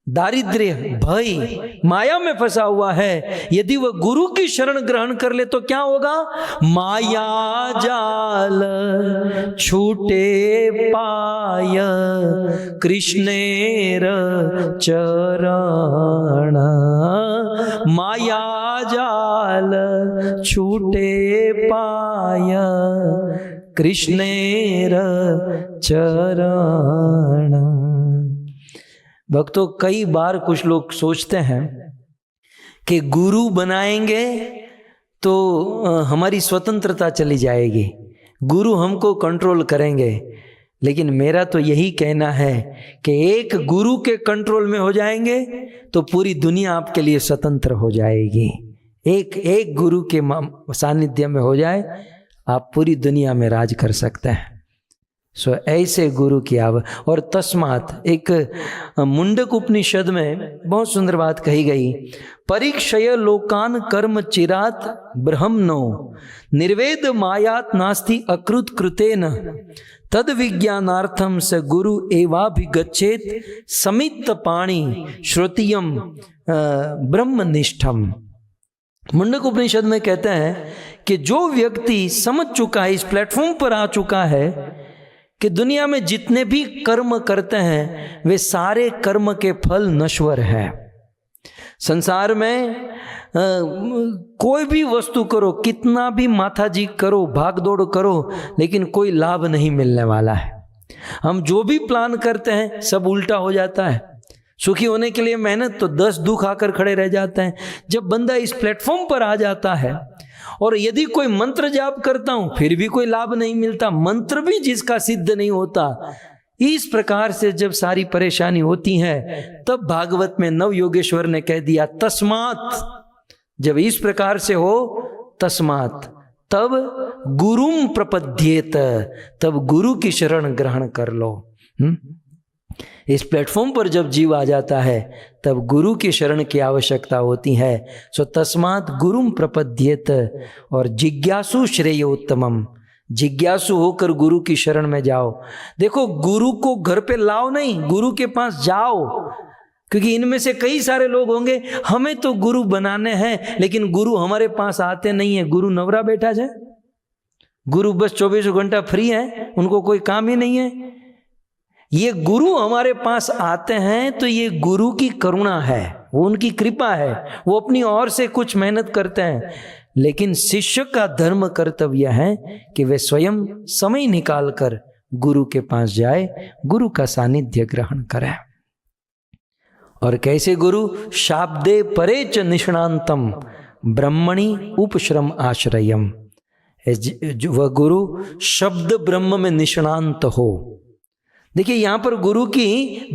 दारिद्र्य, भय, माया में फंसा हुआ है, यदि वह गुरु की शरण ग्रहण कर ले तो क्या होगा? माया जाल छूटे पाय कृष्णेर चरण। माया जाल छूटे पाय कृष्णेर चरण। भक्तों, कई बार कुछ लोग सोचते हैं कि गुरु बनाएंगे तो हमारी स्वतंत्रता चली जाएगी, गुरु हमको कंट्रोल करेंगे। लेकिन मेरा तो यही कहना है कि एक गुरु के कंट्रोल में हो जाएंगे तो पूरी दुनिया आपके लिए स्वतंत्र हो जाएगी। एक गुरु के सानिध्य में हो जाए, आप पूरी दुनिया में राज कर सकते हैं। सो ऐसे गुरु की और तस्मात, एक मुंडक उपनिषद में बहुत सुंदर बात कही गई, परीक्षय लोकान कर्म चिरात ब्रह्मणो निर्वेद मायात नास्ति अकृत कृतेन तद विज्ञानार्थम स गुरु एवाभिगच्छेत समित पाणी श्रुतियम ब्रह्मनिष्ठम। मुंडक उपनिषद में कहते हैं कि जो व्यक्ति समझ चुका है, इस प्लेटफॉर्म पर आ चुका है कि दुनिया में जितने भी कर्म करते हैं वे सारे कर्म के फल नश्वर है। संसार में कोई भी वस्तु करो, कितना भी माथाजी करो, भागदौड़ करो, लेकिन कोई लाभ नहीं मिलने वाला है। हम जो भी प्लान करते हैं सब उल्टा हो जाता है। सुखी होने के लिए मेहनत तो 10 दुख आकर खड़े रह जाते हैं। जब बंदा इस प्लेटफॉर्म पर आ जाता है और यदि कोई मंत्र जाप करता हूं फिर भी कोई लाभ नहीं मिलता, मंत्र भी जिसका सिद्ध नहीं होता, इस प्रकार से जब सारी परेशानी होती है तब भागवत में नव योगेश्वर ने कह दिया तस्मात। जब इस प्रकार से हो तस्मात, तब गुरुम प्रपद्येत, तब गुरु की शरण ग्रहण कर लो। इस प्लेटफॉर्म पर जब जीव आ जाता है तब गुरु की शरण की आवश्यकता होती है। सो तस्मात गुरुम प्रपद्येत। और जिज्ञासु श्रेयोत्तमम, जिज्ञासु होकर गुरु की शरण में जाओ। देखो, गुरु को घर पे लाओ नहीं, गुरु के पास जाओ, क्योंकि इनमें से कई सारे लोग होंगे हमें तो गुरु बनाने हैं लेकिन गुरु हमारे पास आते नहीं है। गुरु नवरा बैठा है, गुरु बस 24 घंटा फ्री है, उनको कोई काम ही नहीं है। ये गुरु हमारे पास आते हैं तो ये गुरु की करुणा है। वो उनकी कृपा है, वो अपनी ओर से कुछ मेहनत करते हैं, लेकिन शिष्य का धर्म कर्तव्य है कि वे स्वयं समय निकालकर गुरु के पास जाए, गुरु का सानिध्य ग्रहण करे। और कैसे गुरु? शाब्दे परे च निष्णांतम ब्रह्मणि उपश्रम आश्रयम। वह गुरु शब्द ब्रह्म में निष्णांत हो। देखिए यहां पर गुरु की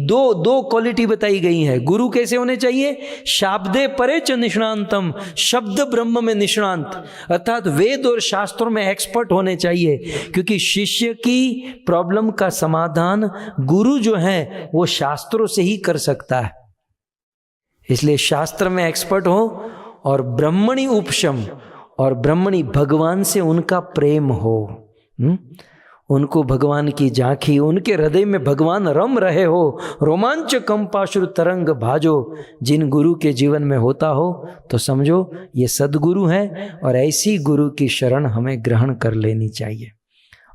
दो क्वालिटी बताई गई है। गुरु कैसे होने चाहिए? शाब्दे परे च निष्णांतम, शब्द ब्रह्म में निष्णांत, अर्थात वेद और शास्त्रों में एक्सपर्ट होने चाहिए, क्योंकि शिष्य की प्रॉब्लम का समाधान गुरु जो है वो शास्त्रों से ही कर सकता है। इसलिए शास्त्र में एक्सपर्ट हो, और ब्रह्मणि उपशम, और ब्रह्मणि भगवान से उनका प्रेम हो, उनको भगवान की झांकी, उनके हृदय में भगवान रम रहे हो, रोमांच कंपाश्रु तरंग भाजो, जिन गुरु के जीवन में होता हो तो समझो ये सदगुरु है, और ऐसी गुरु की शरण हमें ग्रहण कर लेनी चाहिए।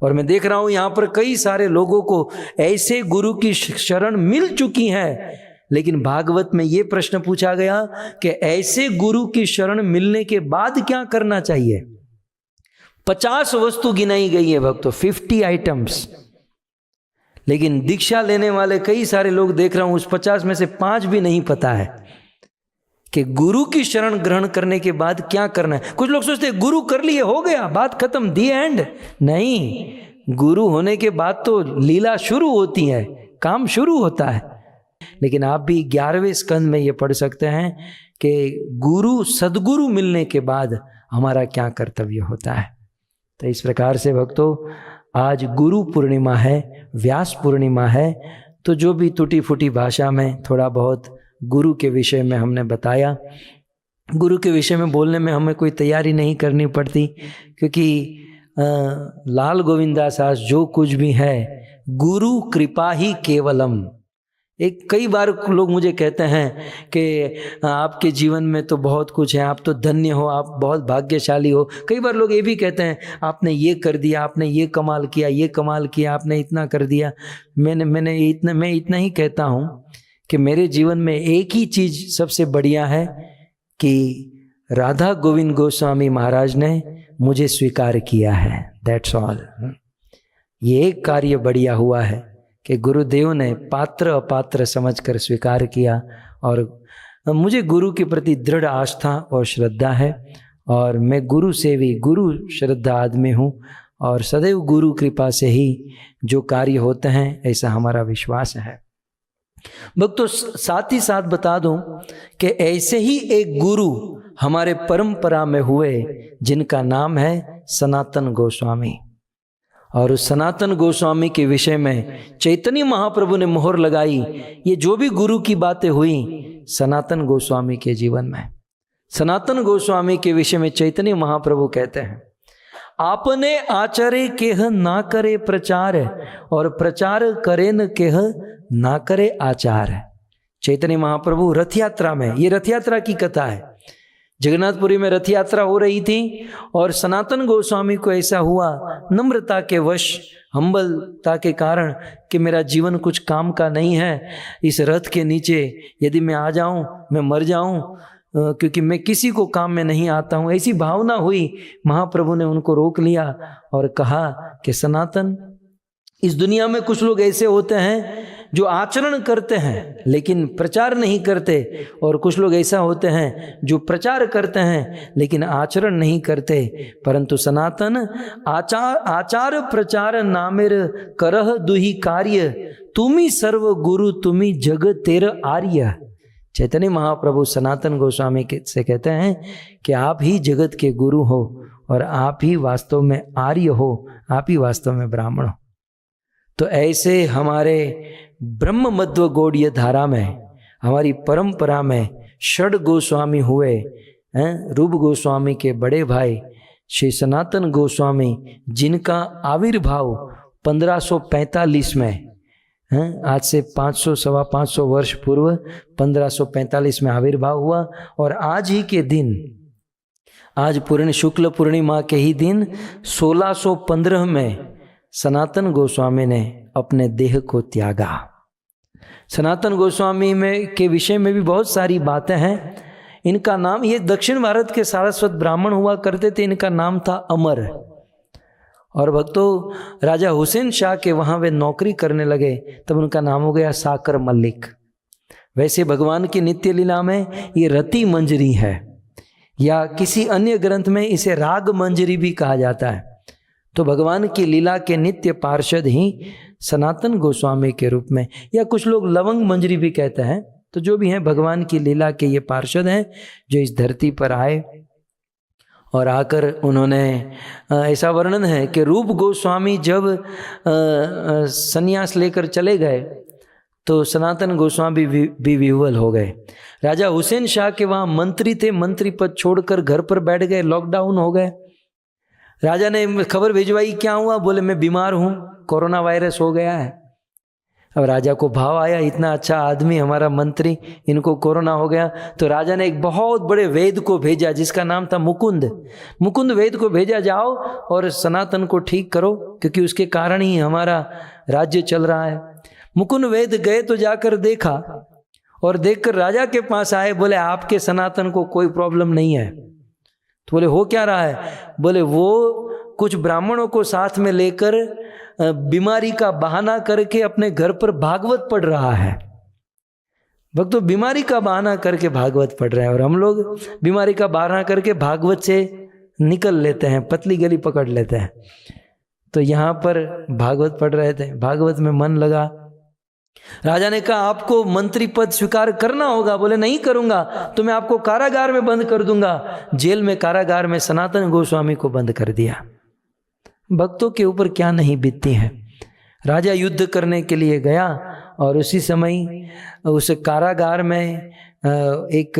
और मैं देख रहा हूं यहां पर कई सारे लोगों को ऐसे गुरु की शरण मिल चुकी है, लेकिन भागवत में ये प्रश्न पूछा गया कि ऐसे गुरु की शरण मिलने के बाद क्या करना चाहिए। 50 वस्तु गिनाई गई है भक्तों, 50 आइटम्स, लेकिन दीक्षा लेने वाले कई सारे लोग देख रहा हूं उस 50 में से 5 भी नहीं पता है कि गुरु की शरण ग्रहण करने के बाद क्या करना है। कुछ लोग सोचते हैं गुरु कर लिए हो गया, बात खत्म, दी एंड। नहीं, गुरु होने के बाद तो लीला शुरू होती है, काम शुरू होता है। लेकिन आप भी 11वें स्कंद में ये पढ़ सकते हैं कि गुरु सदगुरु मिलने के बाद हमारा क्या कर्तव्य होता है। तो इस प्रकार से भक्तों, आज गुरु पूर्णिमा है, व्यास पूर्णिमा है, तो जो भी टूटी फूटी भाषा में थोड़ा बहुत गुरु के विषय में हमने बताया। गुरु के विषय में बोलने में हमें कोई तैयारी नहीं करनी पड़ती, क्योंकि लाल गोविंदास जो कुछ भी है, गुरु कृपा ही केवलम। कई बार लोग मुझे कहते हैं कि आपके जीवन में तो बहुत कुछ है, आप तो धन्य हो, आप बहुत भाग्यशाली हो। कई बार लोग ये भी कहते हैं आपने ये कर दिया, आपने ये कमाल किया, ये कमाल किया, आपने इतना कर दिया। मैं इतना ही कहता हूँ कि मेरे जीवन में एक ही चीज़ सबसे बढ़िया है कि राधा गोविंद गोस्वामी महाराज ने मुझे स्वीकार किया है, दैट्स ऑल। ये एक कार्य बढ़िया हुआ है कि गुरुदेव ने पात्र अपात्र समझकर स्वीकार किया, और मुझे गुरु के प्रति दृढ़ आस्था और श्रद्धा है, और मैं गुरु सेवी, गुरु श्रद्धा आदमी हूँ, और सदैव गुरु कृपा से ही जो कार्य होते हैं ऐसा हमारा विश्वास है। भक्तों, साथ ही साथ बता दूं कि ऐसे ही एक गुरु हमारे परंपरा में हुए जिनका नाम है सनातन गोस्वामी। और उस सनातन गोस्वामी के विषय में चैतन्य महाप्रभु ने मोहर लगाई। ये जो भी गुरु की बातें हुई सनातन गोस्वामी के जीवन में, सनातन गोस्वामी के विषय में चैतन्य महाप्रभु कहते हैं, आपने आचरे केह ना करे प्रचार, और प्रचार करे न केह ना करे आचार। चैतन्य महाप्रभु रथ यात्रा में, ये रथ यात्रा की कथा है, जगन्नाथपुरी में रथ यात्रा हो रही थी, और सनातन गोस्वामी को ऐसा हुआ नम्रता के वश, हम्बलता के कारण कि मेरा जीवन कुछ काम का नहीं है, इस रथ के नीचे यदि मैं आ जाऊं मैं मर जाऊं, क्योंकि मैं किसी को काम में नहीं आता हूं, ऐसी भावना हुई। महाप्रभु ने उनको रोक लिया और कहा कि सनातन, इस दुनिया में कुछ लोग ऐसे होते हैं जो आचरण करते हैं लेकिन प्रचार नहीं करते, और कुछ लोग ऐसा होते हैं जो प्रचार करते हैं लेकिन आचरण नहीं करते। परंतु सनातन आचार प्रचार नामेर करह दुही कार्य, तुमी सर्व गुरु तुमी जग तेर आर्य। चैतन्य महाप्रभु सनातन गोस्वामी से कहते हैं कि आप ही जगत के गुरु हो, और आप ही वास्तव में आर्य हो, आप ही वास्तव में ब्राह्मण हो। तो ऐसे हमारे ब्रह्म मध्व गौड़ीय धारा में, हमारी परंपरा में षड गोस्वामी हुए हैं। रूप गोस्वामी के बड़े भाई श्री सनातन गोस्वामी, जिनका आविर्भाव 1545 में, आज से 500 सवा 500 वर्ष पूर्व 1545 में आविर्भाव हुआ, और आज ही के दिन, आज पूर्ण शुक्ल पूर्णिमा के ही दिन 1615 में सनातन गोस्वामी ने अपने देह को त्यागा। सनातन गोस्वामी में के विषय में भी बहुत सारी बातें हैं। इनका नाम, ये दक्षिण भारत के सारस्वत ब्राह्मण हुआ करते थे, इनका नाम था अमर। और भक्तों, राजा हुसैन शाह के वहाँ वे नौकरी करने लगे, तब उनका नाम हो गया साकर मल्लिक। वैसे भगवान की नित्य लीला में ये रति मंजरी है, या किसी अन्य ग्रंथ में इसे राग मंजरी भी कहा जाता है। तो भगवान की लीला के नित्य पार्षद ही सनातन गोस्वामी के रूप में, या कुछ लोग लवंग मंजरी भी कहते हैं। तो जो भी हैं, भगवान की लीला के ये पार्षद हैं जो इस धरती पर आए और आकर उन्होंने, ऐसा वर्णन है कि रूप गोस्वामी जब संन्यास लेकर चले गए तो सनातन गोस्वामी भी विह्वल हो गए। राजा हुसैन शाह के वहाँ मंत्री थे, मंत्री पद छोड़कर घर पर बैठ गए, लॉकडाउन हो गए। राजा ने खबर भिजवाई, क्या हुआ? बोले मैं बीमार हूँ, कोरोना वायरस हो गया है। अब राजा को भाव आया, इतना अच्छा आदमी हमारा मंत्री, इनको कोरोना हो गया। तो राजा ने एक बहुत बड़े वैद्य को भेजा जिसका नाम था मुकुंद वैद्य को भेजा, जाओ और सनातन को ठीक करो, क्योंकि उसके कारण ही हमारा राज्य चल रहा है। मुकुंद वैद्य गए तो जाकर देखा, और देखकर राजा के पास आए, बोले आपके सनातन को कोई प्रॉब्लम नहीं है। तो बोले हो क्या रहा है? बोले वो कुछ ब्राह्मणों को साथ में लेकर बीमारी का बहाना करके अपने घर पर भागवत पढ़ रहा है। भक्तों, बीमारी का बहाना करके भागवत पढ़ रहे हैं, और हम लोग बीमारी का बहाना करके भागवत से निकल लेते हैं, पतली गली पकड़ लेते हैं। तो यहाँ पर भागवत पढ़ रहे थे, भागवत में मन लगा। राजा ने कहा आपको मंत्री पद स्वीकार करना होगा। बोले नहीं करूंगा तो मैं आपको कारागार में बंद कर दूंगा। जेल में, कारागार में सनातन गोस्वामी को बंद कर दिया। भक्तों के ऊपर क्या नहीं बीतती है। राजा युद्ध करने के लिए गया, और उसी समय उस कारागार में एक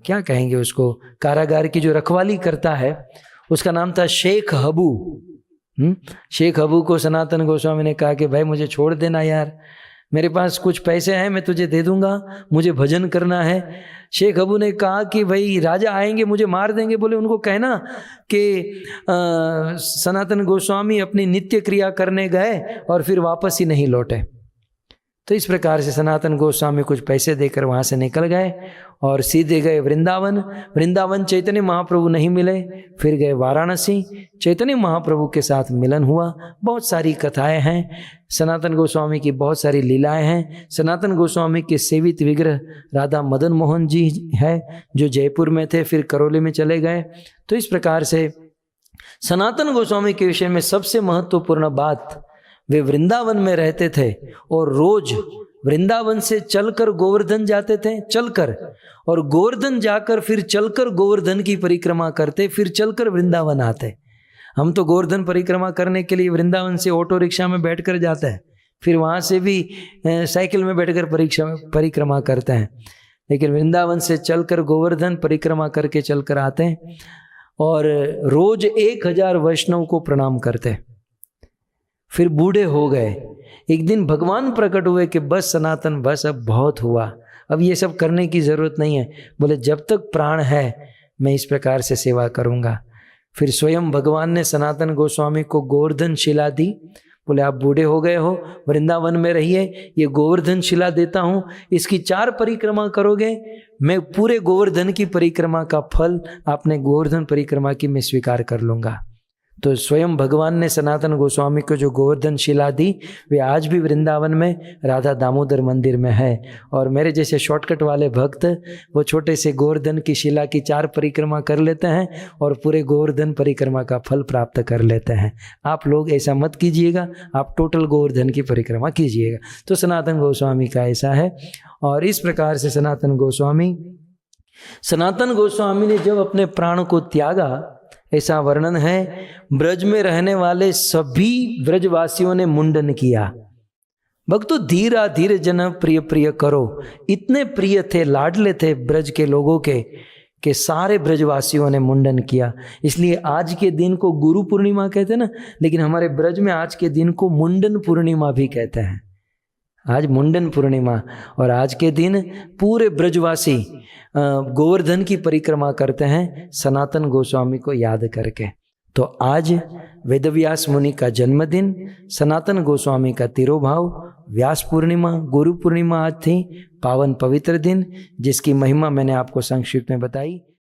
क्या कहेंगे उसको, कारागार की जो रखवाली करता है उसका नाम था शेख हबू। शेख हबू को सनातन गोस्वामी ने कहा कि भाई मुझे छोड़ देना यार, मेरे पास कुछ पैसे हैं, मैं तुझे दे दूंगा, मुझे भजन करना है। शेख हबू ने कहा कि भाई राजा आएंगे मुझे मार देंगे। बोले उनको कहना कि सनातन गोस्वामी अपनी नित्य क्रिया करने गए और फिर वापस ही नहीं लौटे। तो इस प्रकार से सनातन गोस्वामी कुछ पैसे देकर वहाँ से निकल गए और सीधे गए वृंदावन चैतन्य महाप्रभु नहीं मिले, फिर गए वाराणसी, चैतन्य महाप्रभु के साथ मिलन हुआ। बहुत सारी कथाएं हैं, सनातन गोस्वामी की बहुत सारी लीलाएं हैं। सनातन गोस्वामी के सेवित विग्रह राधा मदन मोहन जी है जो जयपुर में थे, फिर करौली में चले गए। तो इस प्रकार से सनातन गोस्वामी के विषय में सबसे महत्वपूर्ण बात, वे वृंदावन में रहते थे और रोज वृंदावन से चलकर गोवर्धन जाते थे, चलकर, और गोवर्धन जाकर फिर चलकर गोवर्धन की परिक्रमा करते, फिर चलकर वृंदावन आते। हम तो गोवर्धन परिक्रमा करने के लिए वृंदावन से ऑटो रिक्शा में बैठकर जाते हैं, फिर वहाँ से भी साइकिल में बैठकर परिक्रमा करते हैं, लेकिन वृंदावन से चलकर गोवर्धन परिक्रमा करके चलकर आते हैं और रोज 1000 वैष्णव को प्रणाम करते। फिर बूढ़े हो गए। एक दिन भगवान प्रकट हुए कि बस सनातन, बस अब बहुत हुआ, अब ये सब करने की जरूरत नहीं है। बोले जब तक प्राण है मैं इस प्रकार से सेवा करूंगा। फिर स्वयं भगवान ने सनातन गोस्वामी को गोवर्धन शिला दी। बोले आप बूढ़े हो गए हो, वृंदावन में रहिए, ये गोवर्धन शिला देता हूँ, इसकी 4 परिक्रमा करोगे, मैं पूरे गोवर्धन की परिक्रमा का फल आपने गोवर्धन परिक्रमा की मैं स्वीकार कर लूँगा। तो स्वयं भगवान ने सनातन गोस्वामी को जो गोवर्धन शिला दी, वे आज भी वृंदावन में राधा दामोदर मंदिर में है। और मेरे जैसे शॉर्टकट वाले भक्त वो छोटे से गोवर्धन की शिला की 4 परिक्रमा कर लेते हैं और पूरे गोवर्धन परिक्रमा का फल प्राप्त कर लेते हैं। आप लोग ऐसा मत कीजिएगा, आप टोटल गोवर्धन की परिक्रमा कीजिएगा। तो सनातन गोस्वामी का ऐसा है। और इस प्रकार से सनातन गोस्वामी ने जब अपने प्राण को त्यागा, ऐसा वर्णन है, ब्रज में रहने वाले सभी ब्रजवासियों ने मुंडन किया। भक्तों, धीरा धीरे जन प्रिय प्रिय करो, इतने प्रिय थे, लाडले थे ब्रज के लोगों के सारे ब्रजवासियों ने मुंडन किया। इसलिए आज के दिन को गुरु पूर्णिमा कहते हैं ना, लेकिन हमारे ब्रज में आज के दिन को मुंडन पूर्णिमा भी कहते हैं। आज मुंडन पूर्णिमा, और आज के दिन पूरे ब्रजवासी गोवर्धन की परिक्रमा करते हैं सनातन गोस्वामी को याद करके। तो आज वेदव्यास मुनि का जन्मदिन, सनातन गोस्वामी का तिरोभाव, व्यास पूर्णिमा, गुरु पूर्णिमा आज थी, पावन पवित्र दिन जिसकी महिमा मैंने आपको संक्षिप्त में बताई।